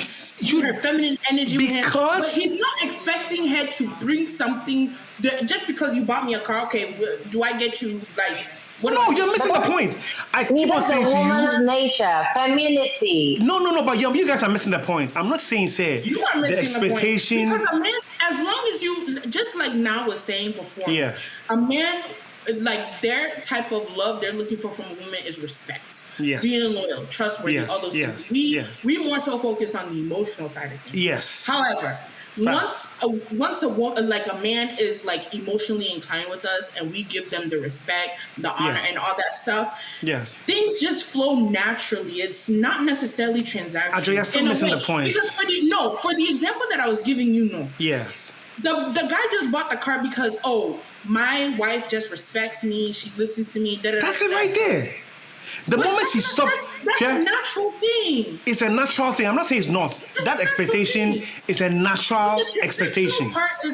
Her feminine energy with him. But he's not expecting her to bring something. Just because you bought me a car, okay, do I get you, like... No, you're missing the point. I keep on saying to you... woman's nature, femininity. No, but you guys are missing the point. I'm not saying, say, you are missing the expectation... The point. Because a man, as long as you... Just like Now was saying before, a man... Like, their type of love they're looking for from a woman is respect. Yes. Being loyal, trustworthy, all those things. We more so focus on the emotional side of things. Yes. However, once a woman, like a man is like emotionally inclined with us and we give them the respect, the honor and all that stuff, things just flow naturally. It's not necessarily transactional. Actually, you're still missing the point. Because for the example that I was giving you, Yes. The guy just bought the car because, my wife just respects me. She listens to me. That's it right there. The moment she stopped... That's a natural thing. It's a natural thing. I'm not saying it's not. That expectation is a natural expectation. Part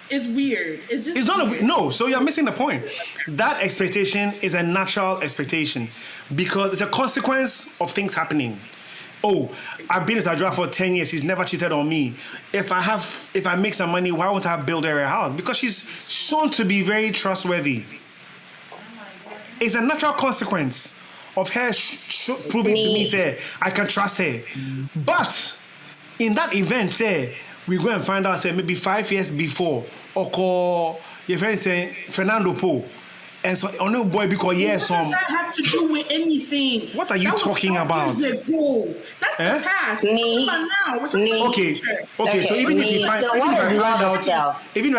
is weird. It's just... It's not no, so you're missing the point. That expectation is a natural expectation because it's a consequence of things happening. Oh, I've been with Adra for 10 years. She's never cheated on me. If I make some money, why won't I build her a house? Because she's shown to be very trustworthy. It's a natural consequence of her proving to me, say, I can trust her. But in that event, say, we go and find out, say, maybe 5 years before, or call your friend say Fernando Po. And so, only boy, because yes, what does that have to do with anything? What are you talking about? That's the past. Okay. So even if I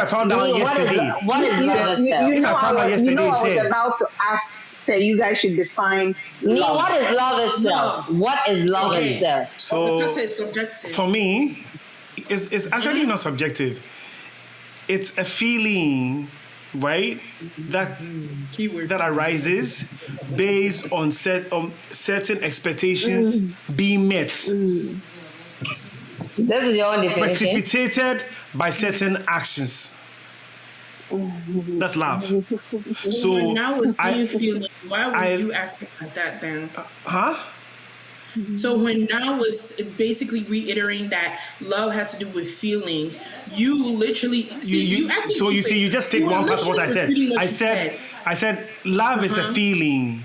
found out yesterday, what is love itself? If I found out yesterday, I was about to ask that you guys should define love. What is love itself? What is love itself? So because it's subjective. For me, it's actually not subjective. It's a feeling, right, that arises based on certain expectations being met. This is your own definition. Precipitated by certain actions. That's love. So now with you feeling, why would you act like that then? So when Now was basically reiterating that love has to do with feelings, you literally you just take one part of what I said. I said love is a feeling,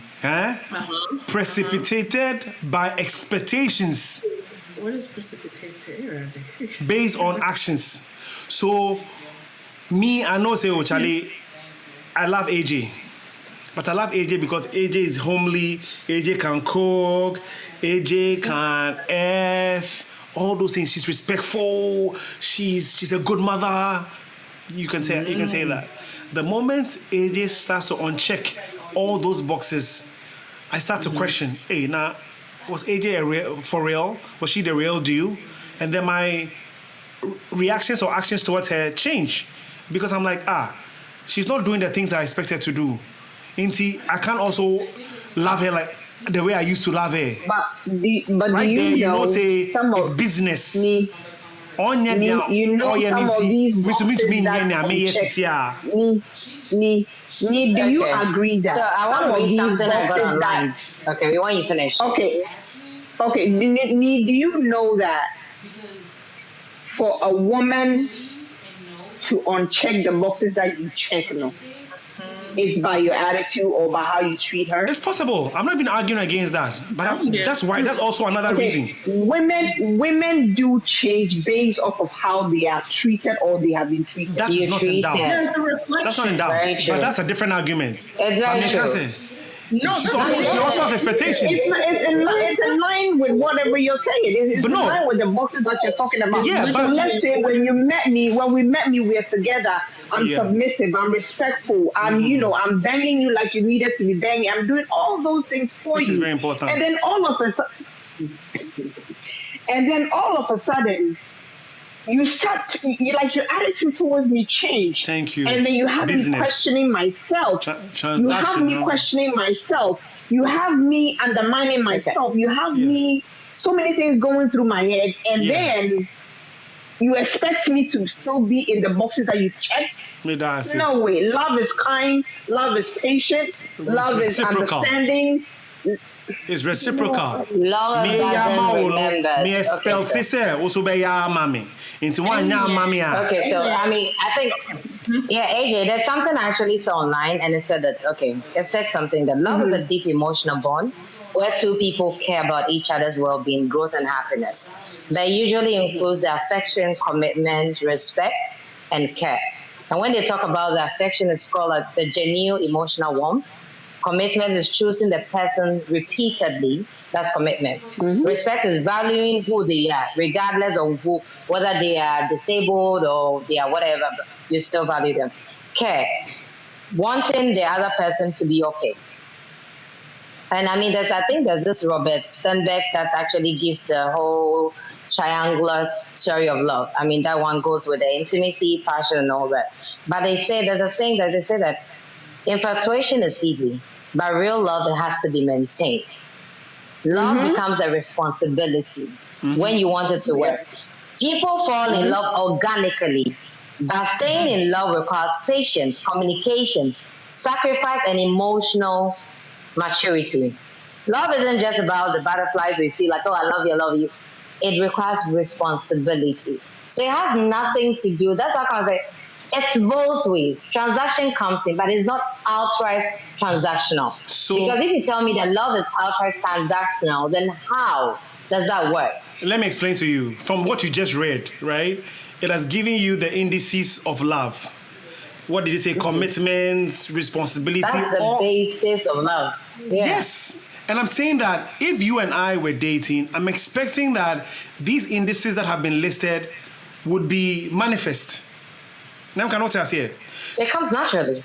precipitated by expectations. What is precipitated? Based on actions. So me, I know say, oh Charlie, I love AJ. But I love AJ because AJ is homely, AJ can cook, AJ can all those things. She's respectful, she's a good mother. You can say that. The moment AJ starts to uncheck all those boxes, I start to question, hey, now, was AJ for real? Was she the real deal? And then my reactions or actions towards her change. Because I'm like, she's not doing the things I expected to do. I can't also love her like the way I used to love her. But do you know say it's business. Do you agree that? So I want to read something I got online. Okay, we want you to finish. Okay. Do you know that for a woman to uncheck the boxes that you check, it's by your attitude or by how you treat her. It's possible. I'm not even arguing against that. But that's why. That's also another reason. Women do change based off of how they are treated or they have been treated. That is not in doubt. That's a reflection. That's not in doubt. But that's a different argument. It's very true. No, she also has expectations. It's in line with whatever you're saying. It's in line with the boxes that you're talking about. Yeah, but let's say when we met me, we're together. I'm submissive. I'm respectful. I'm banging you like you needed to be banging. I'm doing all those things for Which you. is very important. And then all of a sudden, you start to, your attitude towards me changed. Thank you. And then you have me questioning myself. You have me questioning myself. You have me undermining myself. You have me, so many things going through my head. And then you expect me to still be in the boxes that you checked? No way. Love is kind. Love is patient. Love is understanding. It's reciprocal. Love doesn't remember. Me spell sister also be ya mommy. Into one ya mommy. Okay, so I think AJ, there's something I actually saw online, and it said that it said something that love is a deep emotional bond where two people care about each other's well-being, growth, and happiness. That usually includes the affection, commitment, respect, and care. And when they talk about the affection, it's called the genuine emotional warmth. Commitment is choosing the person repeatedly. That's commitment. Respect is valuing who they are, regardless of whether they are disabled or they are whatever, but you still value them. Care, wanting the other person to be okay. And I think there's this Robert Sternberg that actually gives the whole triangular theory of love. That one goes with the intimacy, passion, and all that. But there's a saying that they say that infatuation is easy, but real love, it has to be maintained. Love becomes a responsibility when you want it to work. People fall in love organically, but staying in love requires patience, communication, sacrifice, and emotional maturity. Love isn't just about the butterflies we see, like, oh, I love you. It requires responsibility. So it has nothing to do, that's how I say, it's both ways. Transaction comes in, but it's not outright transactional. Because if you tell me that love is outright transactional, then how does that work? Let me explain to you. From what you just read, right? It has given you the indices of love. What did you say? Commitments, responsibility. That's the basis of love. Yeah. Yes. And I'm saying that if you and I were dating, I'm expecting that these indices that have been listed would be manifest. Now, cannot tell us here. It comes naturally.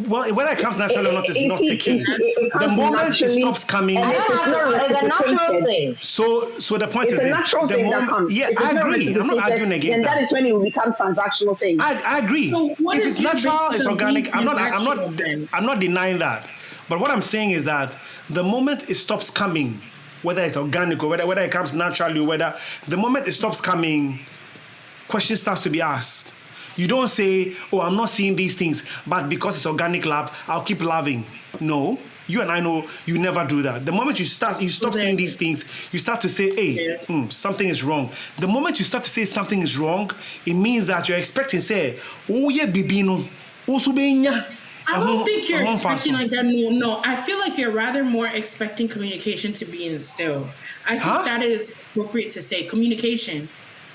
Well, whether it comes naturally or not is not the case. The moment it stops coming, it's a natural thing. So the point is this: the natural thing that comes. Yeah, I agree. I'm not arguing against that. That is when it will become transactional thing. I agree. So if it's natural, it's organic. I'm not denying that. But what I'm saying is that the moment it stops coming, whether it's organic or whether it comes naturally, or whether the moment it stops coming, question starts to be asked. You don't say, oh, I'm not seeing these things, but because it's organic love, I'll keep loving. No, you and I know you never do that. The moment you stop seeing these things, you start to say, hey, something is wrong. The moment you start to say something is wrong, it means that you're expecting, say, oh, yeah, bibino, I don't think you're expecting like that. No. I feel like you're rather more expecting communication to be instilled. I think that is appropriate to say communication.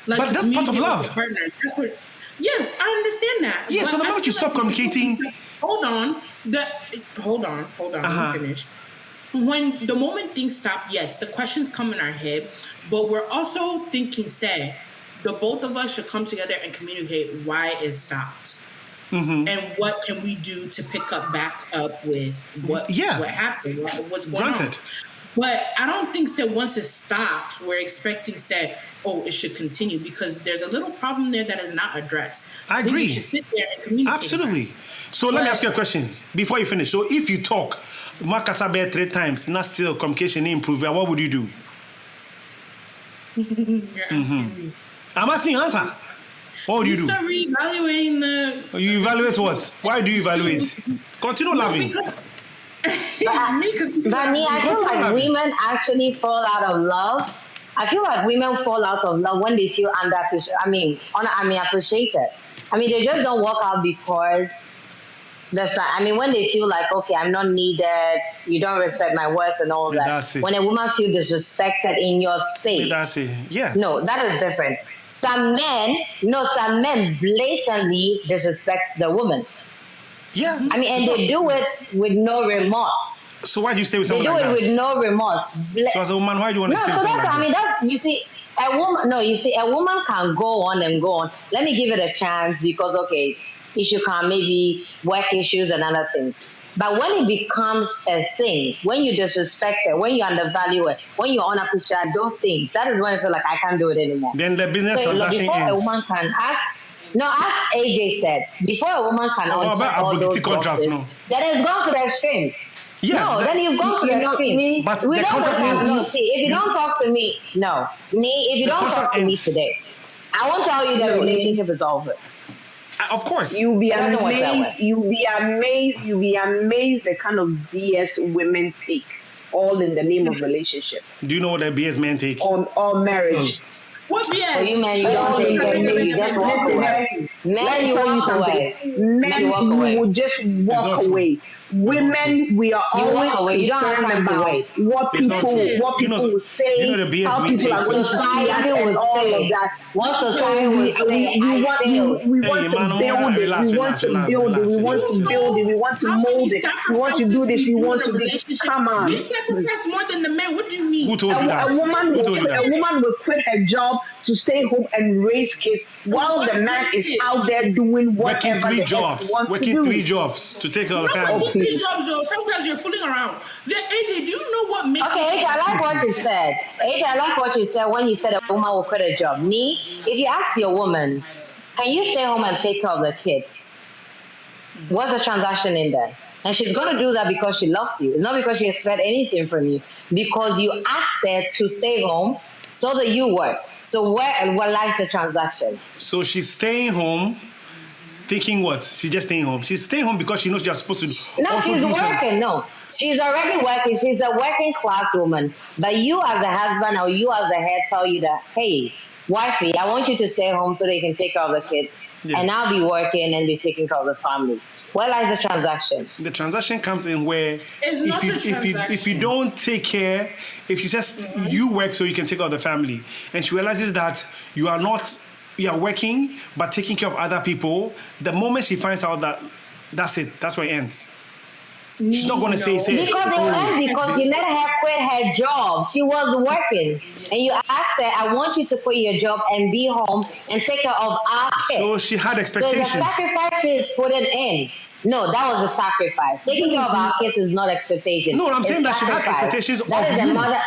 Like, but that's part of love. That's what. Yes, I understand that. Yeah, so the moment you stop communicating... Hold on. Let me finish. When the moment things stop, yes, the questions come in our head, but we're also thinking, the both of us should come together and communicate why it stopped. And what can we do to pick back up with what happened, what's going on. But I don't think that once it stops, we're expecting it should continue, because there's a little problem there that is not addressed. I agree. You should sit there and communicate. Absolutely. So let me ask you a question before you finish. So if you talk, Makasabe 3 times, not still communication improve, what would you do? You're asking me. I'm asking you answer. What would you do? Start reevaluating You evaluate what? Why do you evaluate? Continue loving. I feel like women actually fall out of love. I feel like women fall out of love when they feel appreciated. They just don't work out because I mean, when they feel like, okay, I'm not needed, you don't respect my worth and all that. That's it. When a woman feels disrespected in your space, That's it. Yes. no, that is different. Some men blatantly disrespect the woman. Yeah. I mean, and they do it with no remorse. So why do you stay with They someone do like it that? with no remorse. So as a woman, why do you want No, to stay so with someone that's, like I mean, that? that's, you see, a woman, no, you see, a woman can go on and go on. Let me give it a chance because, okay, issue can maybe work issues and other things. But when it becomes a thing, when you disrespect it, when you undervalue it, when you unappreciate those things, that is when I feel like I can't do it anymore. Then the business So transaction before ends. a woman can ask, no, as AJ said, before a woman can uncheck all those contracts, boxes, no. then it's gone to the extreme. Yeah, No, then you've gone to the extreme. But We the don't contract have, no, ends. see, if you don't talk to me, no. If you The don't talk contract to me ends. today, I won't tell you the No, relationship is over. Of course. You'll be It doesn't work that way. amazed. You'll be amazed the kind of BS women take, all in the name of relationship Do you know what the BS men take? or marriage. What BS? For you men, you don't take anything, you just walk away. Men, you walk away. Men, You walk you away. will just not walk true. away. Women, we are You always walk away. You don't have concerned time to about waste. what It's not people, true. what You know- people will say, you know the BS how we people are take. going to see us Society and would all say, of that. what So society would say, I failed. we Hey, want man, to build it. relax, We want to relax, build it. relax, We relax. want to build it. We want to How many mold it. We want to do sacrifices this. We do want in a to do. relationship? Come on. We sacrifice more than the men. What do you mean? Who told you that? A woman Who told you that? will quit her job to stay home and raise kids while the man is out there doing Working whatever three the heck jobs. he wants Working to do. 3 jobs to take care of the You're not family. working 3 jobs, though. Sometimes you're fooling around. AJ, do you know what makes Okay, AJ, I like what you said. AJ, I like what you said when you said a woman will quit a job. Me, if you ask your woman, can you stay home and take care of the kids? What's the transaction in there? And she's going to do that because she loves you. It's not because she expects anything from you. Because you asked her to stay home so that you work. So where lies the transaction? So she's staying home, thinking what? She's just staying home. She's staying home because she knows she's supposed to No, also she's do something. working. No, she's already working. She's a working class woman. But you as a husband or you as the head tell you that, hey, wifey, I want you to stay home so they can take care of the kids. Yeah. And I'll be working and be taking care of the family. Where lies the transaction? The transaction comes in where It's not a transaction. if you don't take care, if she says you work so you can take care of the family, and she realizes that you are working but taking care of other people, the moment she finds out that, that's it, that's where it ends. She's not going to say Because it went because you let her quit her job. She was working. And you asked her, I want you to quit your job and be home and take care of our kids. So she had So expectations. the sacrifice she's putting in. No, that was a sacrifice. Taking care of our kids is not expectation. No, I'm It's saying that she had sacrifice. expectations That of is you. a mother.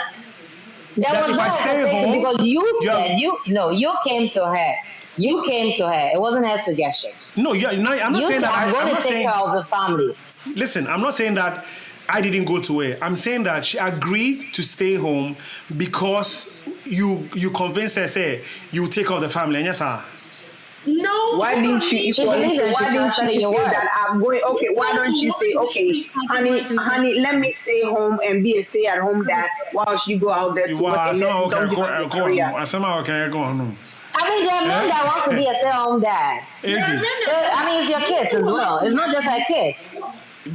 There That was if no I stay expectation home, because you you have- said you came to her. You came to her. It wasn't her suggestion. No, I'm not You saying said, that. I'm I'm going to not take saying. care of the family. Listen, I'm not saying that I didn't go to her. I'm saying that she agreed to stay home because you convinced her, say, you take care of the family. And yes, sir. No. Why didn't she? She believes that Why she didn't trusted she in your say word. that I'm going? Okay, why don't you say, okay, honey, let me stay home and be a stay-at-home dad whilst you go out there to work and don't give up your career. I I mean, there are men that want to be a stay-at-home dad. I mean, it's your kids as well. It's not just her kids.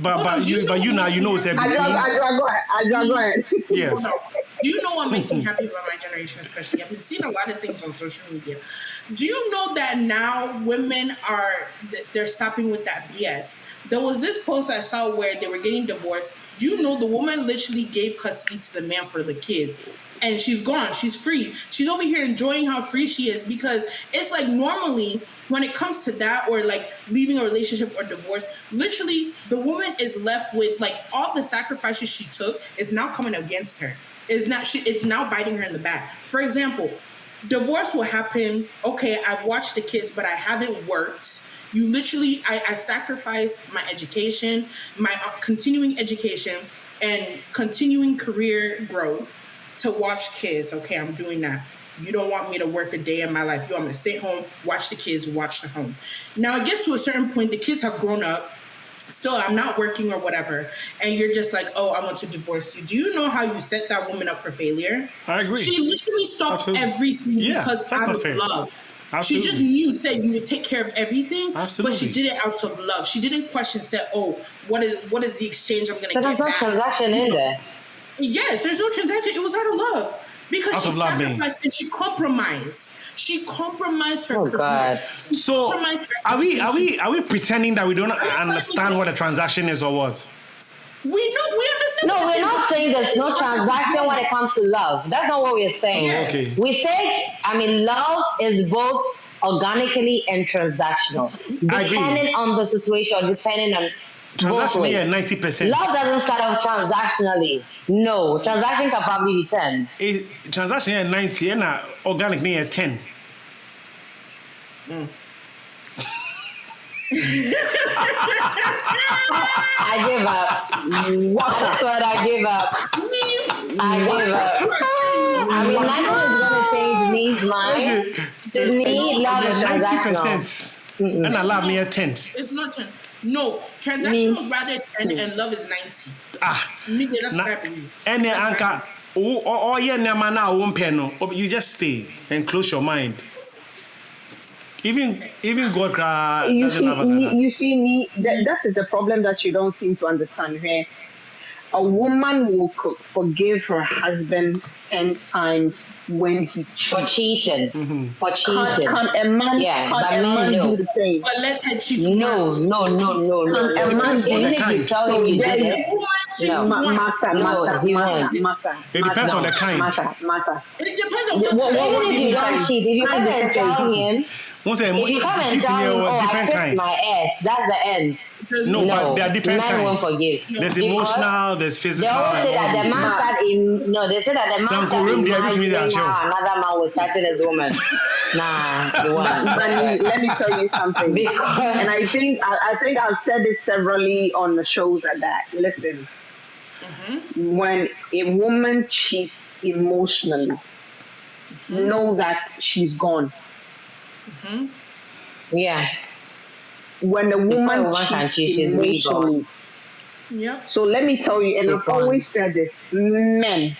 But you now, you know it's I between. go ahead. Yes. Do you know what makes me happy about my generation, especially? I've been seeing a lot of things on social media. Do you know that now women they're stopping with that BS? There was this post I saw where they were getting divorced. Do you know the woman literally gave custody to the man for the kids? And she's gone. She's free. She's over here enjoying how free she is because it's like normally when it comes to that or like leaving a relationship or divorce, literally the woman is left with like all the sacrifices she took is now coming against her. It's now biting her in the back. For example, divorce will happen. Okay, I've watched the kids, but I haven't worked. You literally, I sacrificed my education, my continuing education and continuing career growth to watch kids. Okay, I'm doing that. You don't want me to work a day in my life. You want me to stay home, watch the kids, watch the home. Now it gets to a certain point, the kids have grown up. Still, I'm not working or whatever. And you're just like, oh, I want to divorce you. Do you know how you set that woman up for failure? I agree. She literally stopped Absolutely. everything Yeah, because that's out not of fair. love. Absolutely. She just knew that you would take care of everything, Absolutely. but she did it out of love. She didn't question, said, "Oh, what is the exchange I'm going to So get there's no back?" transaction in there. Yes, there's no transaction. It was out of love because Out she of love, sacrificed and she compromised. She compromised her career. God. She So compromised her are we education. pretending that we don't understand what a transaction is or what? We know, we understand. No, what we're you're not saying there's no transaction when it comes to love. That's not what we're saying. Oh, okay. We say, love is both organically and transactional. I agree. Depending on the situation, depending on both Transaction, ways. yeah, 90%. Love doesn't start off transactionally. No, transaction can probably be 10. Transaction, yeah, 90, and organic, yeah, 10. I give up. That's what I give up. I give up. Nothing is going to change Nee's mind. To me, love is transactional. 90%. And I love me at 10. It's not 10. No, transactional is rather 10 and love is 90. Me, that's what I believe. And then, Anka, oh, yeah, Namana won't pay no. You just stay and close your mind. Even God doesn't have us like that. You see, me, that is the problem that you don't seem to understand here. A woman will forgive her husband 10 times when he For cheats. cheating. For cheating. Can a man, do the same? But let her cheat No. once. A man do Even the if you tell him you did it, Woman cheats No. once. matter. It depends on the kind. Matter. It depends on What- even if you don't cheat, if you come and tell him, Once if you come and tell him, oh, I different kissed kinds. my ass, that's the end. No, but there are different men won't kinds. forgive. There's Because emotional, there's They physical. always say and all that the those man things. start in. No, they say that the man Some start room there between the imagining show. how another man was touching his woman. Nah, the one. But let me tell you something. Because- And I think I've said this severally on the shows like that. Listen, when a woman cheats emotionally, know that she's gone. Yeah. When a woman woman can cheats cheat, she's really emotionally, Yep. so let me tell you, and She's I've always said this, men,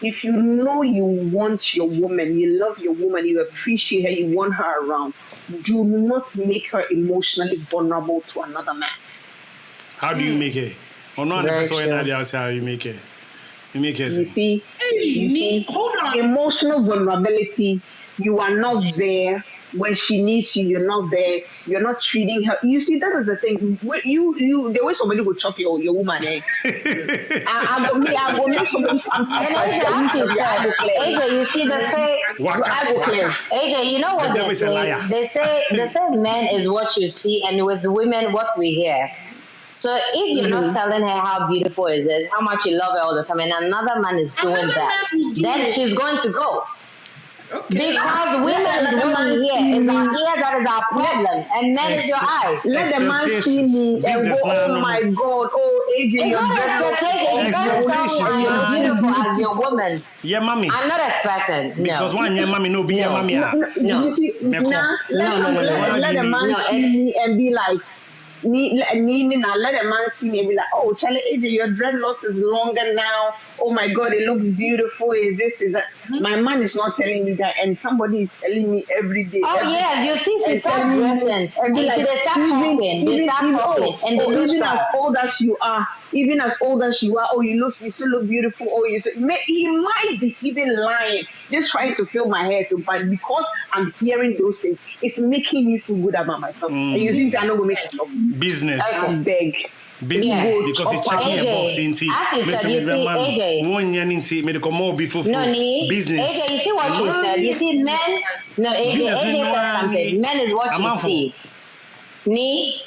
if you know you want your woman, you love your woman, you appreciate her, you want her around, do not make her emotionally vulnerable to another man. How do you make it? Or not the Very person true. in how you make it. You make it. You see, Hey, hold on. emotional vulnerability, you are not there when she needs you, you're not there, you're not treating her. You see, that is the thing. The way somebody will chop your woman, I will make somebody And Asia, you see, they say, Asia, you know what The devil they is a say? liar. They say men is what you see, and with women, what we hear. So if you're not telling her how beautiful it is, how much you love her all the time, and another man is doing Another that, man will do then it. she's going to go. Okay. Because women is what we hear. It's our ear that is our problem, and men is your eyes. let the man see me and go, Businessman, oh my God, oh AJ, It's you're not very expectation. You can't tell me Expectations, I'm yeah. beautiful as your woman. Yeah, mommy. I'm not expecting. No. Because one yeah, mommy, no, be yeah, No. mommy. No. Let the man see me and be like, let the man see me and be like, oh, Charlie, AJ, your dreadlocks is longer now. Oh my God, it looks beautiful. Is this, is that? My man is not telling me that, and somebody is telling me every day. Oh every yes, day, you see, she and starts telling me- dressing, and be and like, they start talking, and even as start. old as you are, oh, you still look beautiful. Oh, he might be even lying, just trying to fill my head. But because I'm hearing those things, it's making me feel good about myself. And you think I'm not going to make myself? Business. I beg. Business. Yes. Because it's checking AJ, a box into as you said, you see, AJ. One year into medical more before No, nee. business. AJ, you see what you said? You see, men. No, AJ Business, said something. Men is what I'm you out for- see. Nee.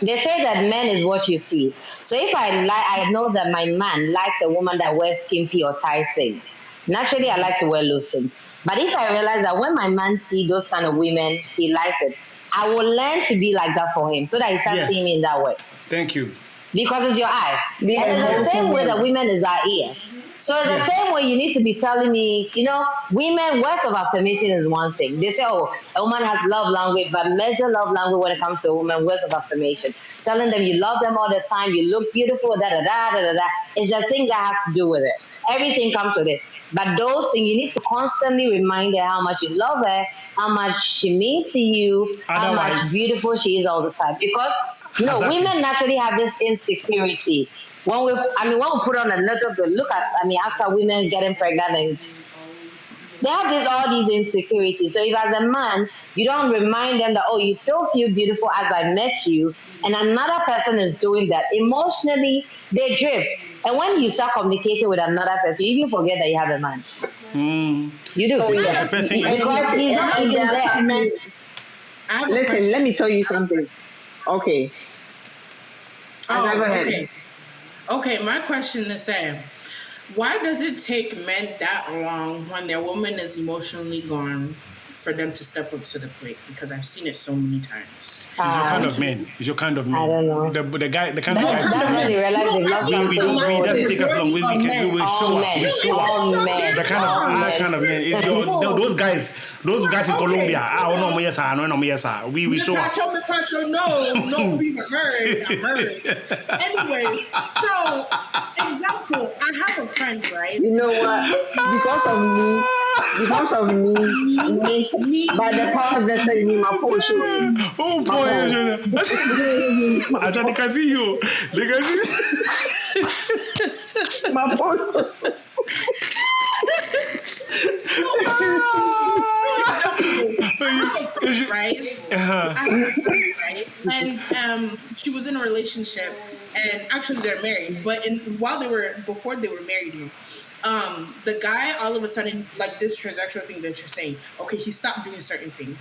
They say that men is what you see. So if I know that my man likes a woman that wears skimpy or tight things. Naturally, I like to wear loose things. But if I realize that when my man sees those kind of women, he likes it, I will learn to be like that for him so that he starts Yes. seeing me in that way. Thank you. Because it's your eye. And it's the same way that women is our ear. So in the same way, you need to be telling me, women, words of affirmation is one thing. They say, oh, a woman has love language, but measure love language when it comes to a woman, words of affirmation. Telling them you love them all the time, you look beautiful, da-da-da. It's the thing that has to do with it. Everything comes with it. But those things, you need to constantly remind her how much you love her, how much she means to you, how much beautiful she is all the time. Because, women naturally have this insecurity. When we put on a little bit, after women getting pregnant, and they have all these insecurities. So if as a man, you don't remind them that, oh, you still feel beautiful as I met you, and another person is doing that, emotionally, they drift. And when you start communicating with another person, you even forget that you have a man. You do. The person because he's not even there. Listen, let me tell you something. Okay. Okay, my question is why does it take men that long when their woman is emotionally gone for them to step up to the plate? Because I've seen it so many times. It's your kind of man. I don't know. The kind of guy. That's when they realize they love we doesn't take us long. We will show up. We show up. The kind of man. It's those guys in Colombia. We show up. No, we heard. Anyway, so example, I have a friend, right? You know what? Because of me, by the power of the Son, my portion. Oh boy, I can see you. They can see my portion. Right? Right? And she was in a relationship, and actually they're married. But before they were married, the guy all of a sudden, like this transactional thing that you're saying, okay, he stopped doing certain things.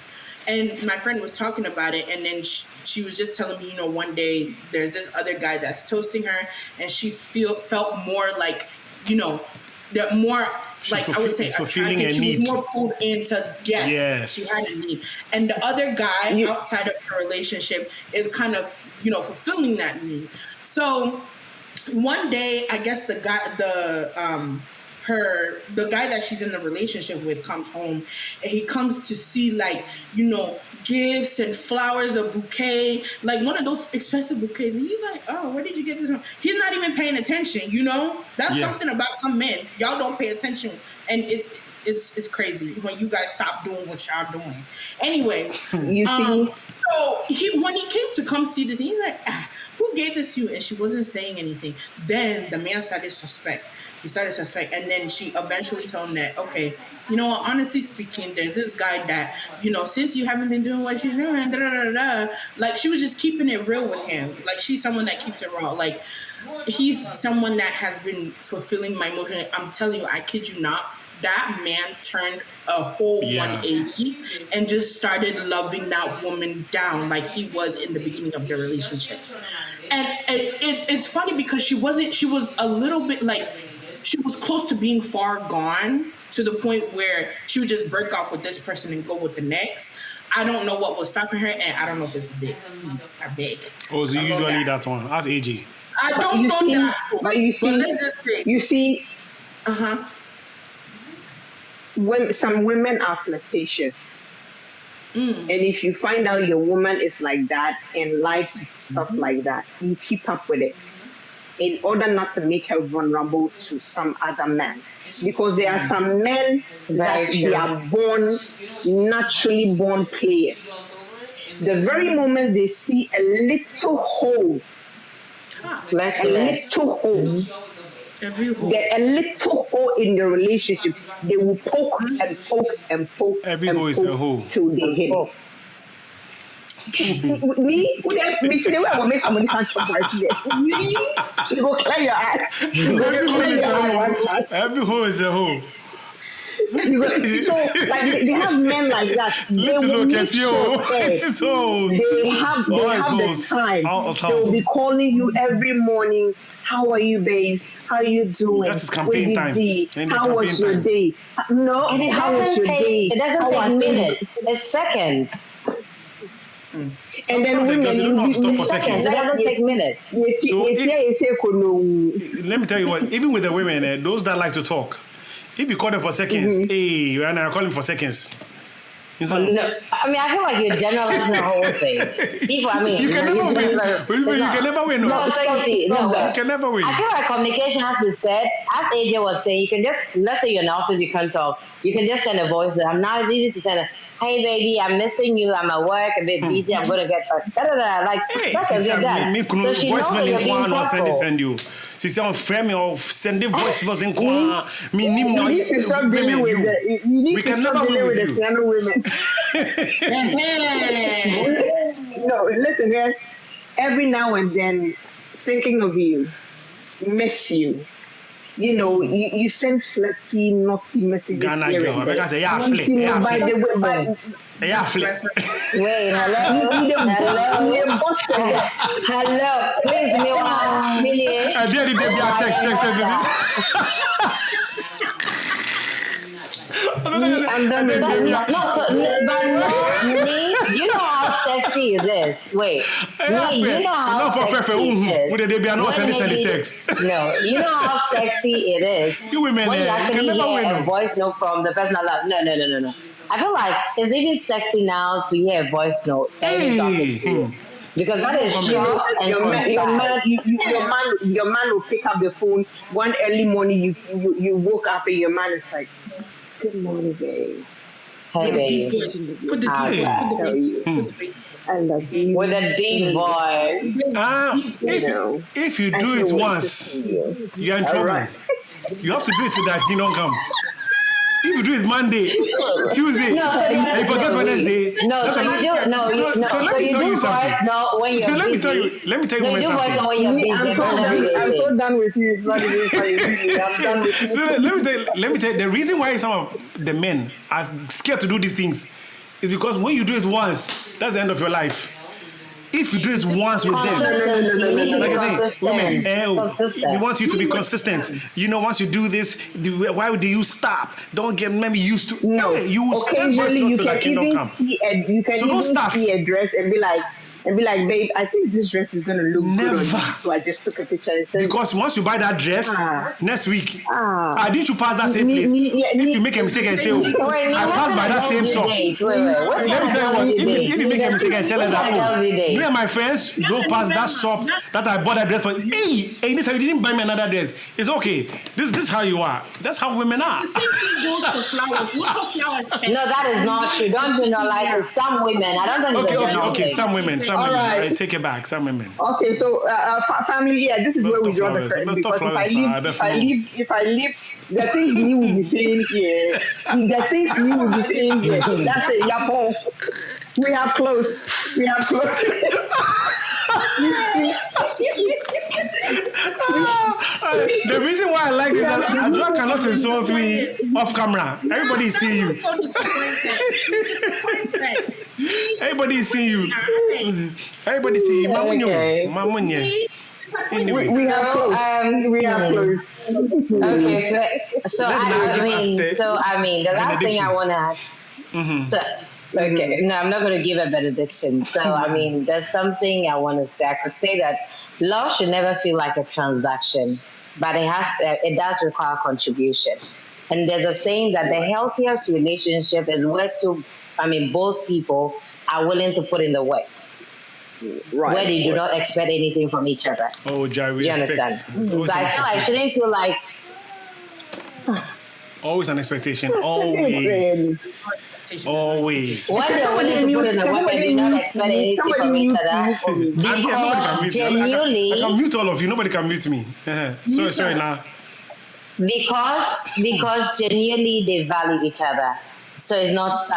And my friend was talking about it, and then she was just telling me, one day there's this other guy that's toasting her, and she felt more like, that more like I would say fulfilling a she need. was more pulled into yes, she had a need, and the other guy outside of her relationship is kind of fulfilling that need. So one day, I guess the guy that she's in the relationship with comes home, and he comes to see gifts and flowers, a bouquet, like one of those expensive bouquets, and he's like, oh, where did you get this from? He's not even paying attention, That's something about some men. Y'all don't pay attention, and it's crazy when you guys stop doing what y'all doing. Anyway, you see? So when he came to come see this, he's like, who gave this to you? And she wasn't saying anything. Then the man started to suspect. He started to suspect. And then she eventually told him that, okay, honestly speaking, there's this guy that, since you haven't been doing what you're doing, like she was just keeping it real with him. Like she's someone that keeps it raw. Like he's someone that has been fulfilling my emotion. I'm telling you, I kid you not. That man turned a whole 180 and just started loving that woman down like he was in the beginning of their relationship. And it's funny because she was a little bit like, she was close to being far gone to the point where she would just break off with this person and go with the next. I don't know what was stopping her, and I don't know if it's big. Are big. Oh, so usually that's one. That's AG. I don't know that. But you see, let's just say. You see, when some women are flirtatious, and if you find out your woman is like that and likes stuff like that, you keep up with it in order not to make her vulnerable to some other man. Because there are some men that they are naturally born players. The very moment they see a little hole, a little hole in the relationship, they will poke and poke and poke. Every hole is a hole till they hit it. Me, the way I will make somebody punch your party. You go clear your ass. Every hole is a hole. So, like, they have men like that. They will make sure they have the time. They will be calling you every morning. How are you, babes? How are you doing? That is campaign time. How was your day? No, how was your day? It doesn't take minutes. It's seconds. And then Some of the women, girls, they don't know how to talk for Seconds. seconds. It doesn't take minutes. So So let me tell you what, even with the women, those that like to talk, if you call them for seconds, hey, right now, call them for seconds. No, I mean, I feel like you're generalizing the whole thing. People, I mean, You can never win. You can never win. No, so you see, no, You can never win. I feel like communication has to be said. As AJ was saying, you can just, let's say you're in the office, you can't talk. You can just send a voice. Now it's easy to send a, hey baby, I'm missing you. I'm at work, a bit busy. I'm gonna get like seconds, you're done. So she knows that you're being thoughtful. Send you. She said on frame or sending voice was in me you need to stop dealing with we can never win with you. Piano women. No, listen here. Every now and then, thinking of you, miss you. You know, you send flirty, naughty messages. Ghana girl, I can say, yeah, flip. Wait, hello. Hello, please, me. I did text. I'm done with that. You know how sexy it is. Wait, you know how sexy it is. No, you know how sexy it is. You women, when you actually hear a win. voice note from the person I love. No. I feel like it's even sexy now to hear a voice note. Because that is short and your man will pick up the phone one early morning. You woke up and your man is like, "Good morning, babe. Hey, babe. Put the I love you." With a deep voice. If you do it once, you're in trouble. Right. You have to do it till that he don't come. If you do it Monday, Tuesday, and you forget Wednesday. No, so you do. No, so let me tell you something. No, when you're So let me tell you something. when you're busy. I'm so done with you. It's not even funny. I'm done with you. So let me tell you, the reason why some of the men are scared to do these things is because when you do it once, that's the end of your life. If you do it once with them, like I say, women, we want you to be consistent. You know, once you do this, why do you stop? Don't get maybe used to. No, you will send voice note to that kingdom come. You can even see a dress and be like, babe, I think this dress is gonna look good on you. So I just took a picture and said, because once you buy that dress next week, didn't you pass that same place? If you make a mistake and say, I passed by that same shop. Let me tell you what, if you make a mistake and tell her that, me and my friends drove past that shop that I bought that dress for. Hey, this time you didn't buy me another dress. It's okay. This is how you are. That's how women are. The same thing goes for flowers. What for flowers? No, that is not true. Don't generalize. Some women. I don't think Okay. Some women. All right. I take it back. Some women. Okay, so family, this is where we draw the curtain, because if I leave, the things you will be saying here, that's it. Yapo. We have closed. The reason why I like this is that Adra cannot insult me off camera. Everybody see you. Everybody see you. Mamunye. Anyway. We have closed. Okay, so I mean, the last thing I want to add. Okay, no, I'm not going to give a benediction. So, I mean, there's something I want to say. I could say that love should never feel like a transaction, but it does require contribution. And there's a saying that the healthiest relationship is where both people are willing to put in the work. Right. Where they do not expect anything from each other. Oh, Jerry, do you understand? So I feel I shouldn't feel like... Always an expectation. Always. Always. When they're willing to put in the work and they don't expect anything from each other. Because genuinely... I can mute all of you. Nobody can mute me. Sorry now. Because genuinely they value each other. So it's not,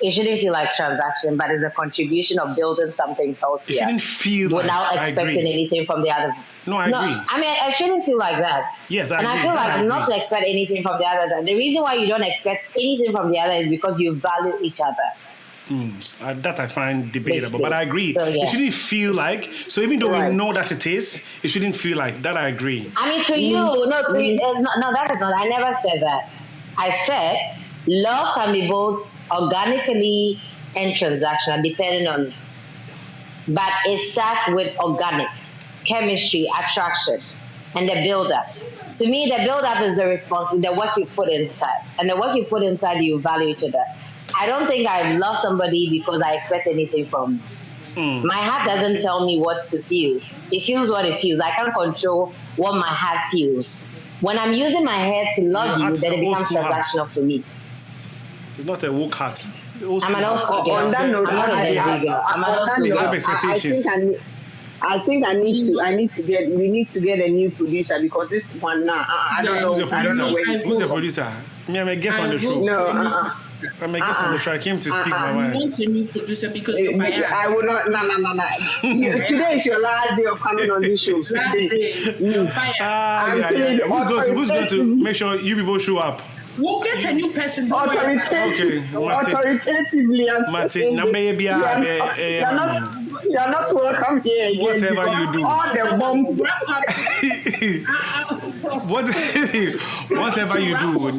it shouldn't feel like transaction, but it's a contribution of building something healthier. It shouldn't feel without expecting anything from the other. No, I agree. I shouldn't feel like that. Yes, I agree. And I feel like not to expect anything from the other. The reason why you don't expect anything from the other is because you value each other. That I find debatable, Basically. But I agree. So, yeah. It shouldn't feel like, so even though we know that it is, it shouldn't feel like that. I agree. To you, that is not. I never said that. I said love can be both organically and transactional, depending on but it starts with organic chemistry, attraction, and the build-up. To me, the build-up is the responsibility, the work you put inside. And the work you put inside, you value to that. I don't think I love somebody because I expect anything from them. My heart doesn't tell me what to feel. It feels what it feels. I can't control what my heart feels. When I'm using my head to love you, then it becomes transactional for me. It's not a woke heart. I'm an old school girl. On that note, I'm not a deadly girl. I'm an old school You have girl. expectations. I think we need to get a new producer because this one now, I don't know. Who's the producer? where Who's the producer? Me, I'm a guest on the show. No, I'm a guest on the show. I came to speak my I mind. want a new producer because you're my aunt. I will not. No. Today is your last day of coming on this show. Last day, you're fired. Who's going to make sure you people show up? We'll get a new person. Don't worry about it. Authoritatively, Martin, you're not welcome here again. Whatever you do. All the bomb. Wrap up. Whatever you do,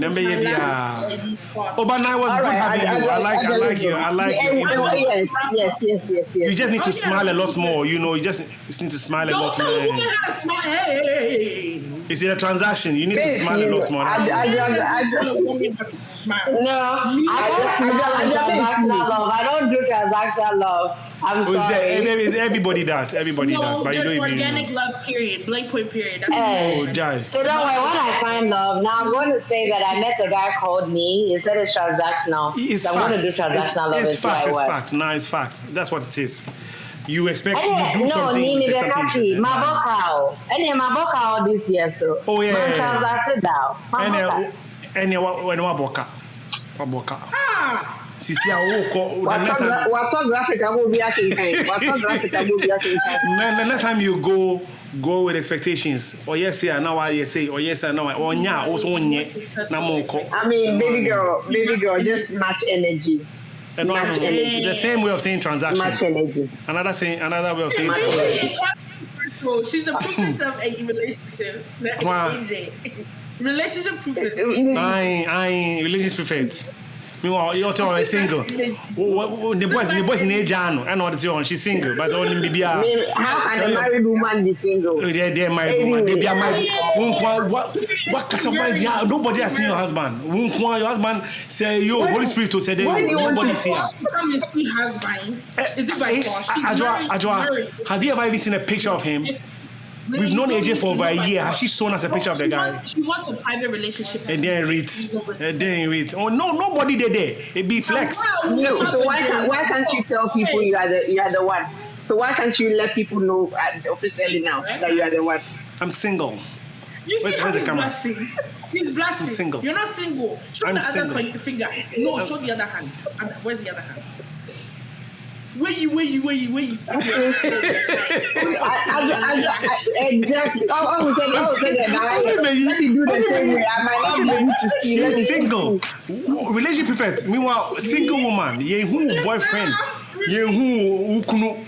but I was good having you. I like you. I like you. Yes. You just need to smile a lot more. You just need to smile a lot Don't tell more. me how to smile. Hey. It's in a transaction. You need to smile a lot more. No, I don't transactional love. I don't do transactional love. I'm sorry. Everybody does. Everybody does. No, But you there's don't even organic know. love, period. Blank point, period. Jai. So don't worry, when I find love, now I'm going to say that I met a guy called Nee. He said it's transactional. It's so I'm going to do transactional love. It's facts. It's facts. No, it's facts. That's what it is. You expect you do no, something. Nee, You the take country. something. My book and my book this year, so. Oh yeah. I'm transacted now. And what boka? Sisi What's graphic? I will be asking. The next time you go with expectations. Or yes, yeah, now I say. Or yes, I know. Or nya also nya. I mean, baby girl, just match energy. And the same way of saying transaction. Match energy. Another way of saying transaction. She's the prophet of a relationship. AJ. Relationship prophet. I relationship prophet. Meanwhile, you're talking single. The boys in age, I know what it's she's single, but only maybe how can a married woman be single? They're married woman. They are married. What kind of marriage? Nobody has seen your husband. Your husband say, "Yo, Holy Spirit will say that nobody's here." Come and see husband. Is it by force? Ajwa, have you ever even seen a picture of him? We've known AJ for over a year. Has she shown us a picture of the guy? She wants a private relationship. And then read. Oh no, nobody there. It be flex. So why can't you tell people you are the one? So why can't you let people know officially now that you are the one? I'm single. You see how he's blushing? He's blushing. I'm single. You're not single. Show I'm the single. other finger. No, show the other hand. Where's the other hand? Where you? Exactly. I would say that. Let me do the same way. I might not be able to see. She's single. Relationship perfect. Meanwhile, single woman. Who boyfriend? Who kuno?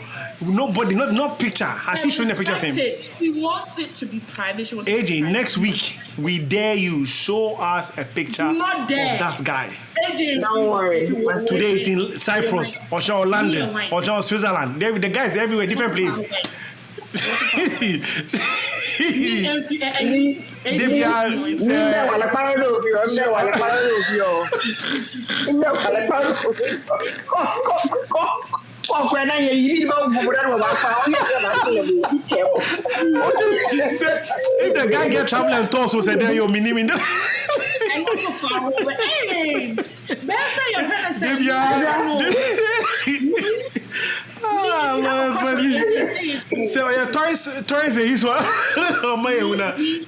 Nobody, not picture. Has she shown a picture of him? She wants it to be private. She wants AJ, next week, we dare you show us a picture of that guy. AJ, don't worry. Today is in Cyprus, or London, or Switzerland. The guys everywhere, different place. If the guy get traveling and toss, say there you meaning. So yeah, twice a his one.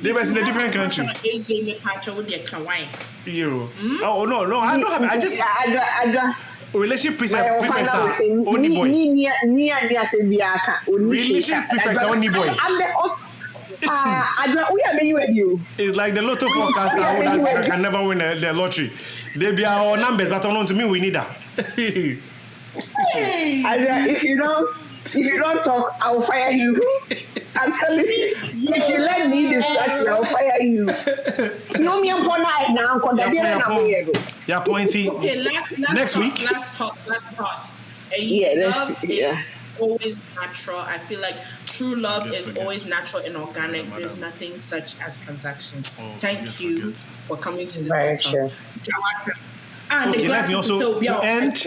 They was in a different country. You. Oh no, I don't have. I just. Relationship prefect only boy. Relationship prefect only boy. It's like the lotto forecast that can never win the lottery. They be our numbers, but unknown to me, we need that. If you don't talk, I'll fire you. I'm telling you. If you let me distract you, I'll fire you. You me on night now. You're pointing. Okay, next week. Last talk. Yeah. always natural. I feel like true love is forget. always natural and organic. Yeah, There's madam. nothing such as transaction. Oh, Thank you forget. for coming to the Very talk. true. And Okay, the let me glasses also, still be to out. end,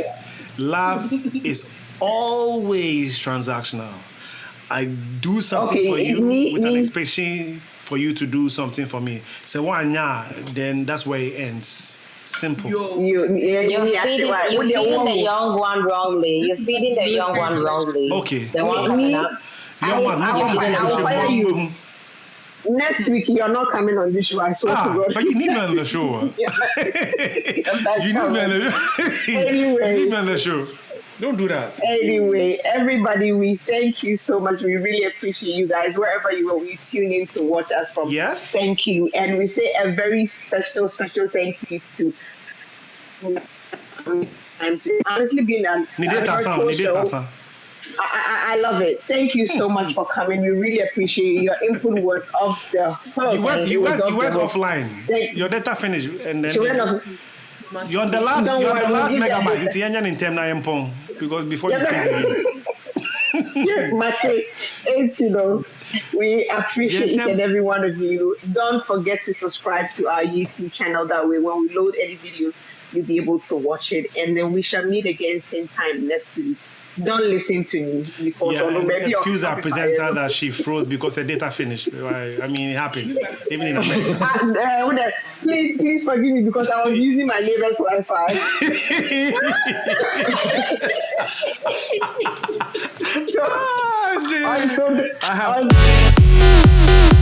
love is always transactional. I do something for you with an expectation for you to do something for me. So one then that's where it ends. Simple. You're feeding the young one wrongly. You're feeding the young one wrongly. Okay. The one coming up. Young man, I'll fire you. Next week, you're not coming on this show. I swear to God. But you need me on the show. You need me on the show. Anyway. You need me on the show. Don't do that. Anyway, everybody, we thank you so much. We really appreciate you guys. Wherever you are, we tune in to watch us from. Yes. Thank you. And we say a very special thank you to honestly being an show. I love it. Thank you so much for coming. We really appreciate your input was off the hook. You went offline. Your data finished and then you're on the last megabyte. It's Yanyan in term na because before you freeze again. Yes, Mate, we appreciate each and every one of you. Don't forget to subscribe to our YouTube channel. That way, when we load any videos, you'll be able to watch it. And then we shall meet again same time next week. Don't listen to me because excuse our presenter that she froze because her data finished. I mean, it happens even in America. Please forgive me because I was using my neighbor's Wi-Fi. I have.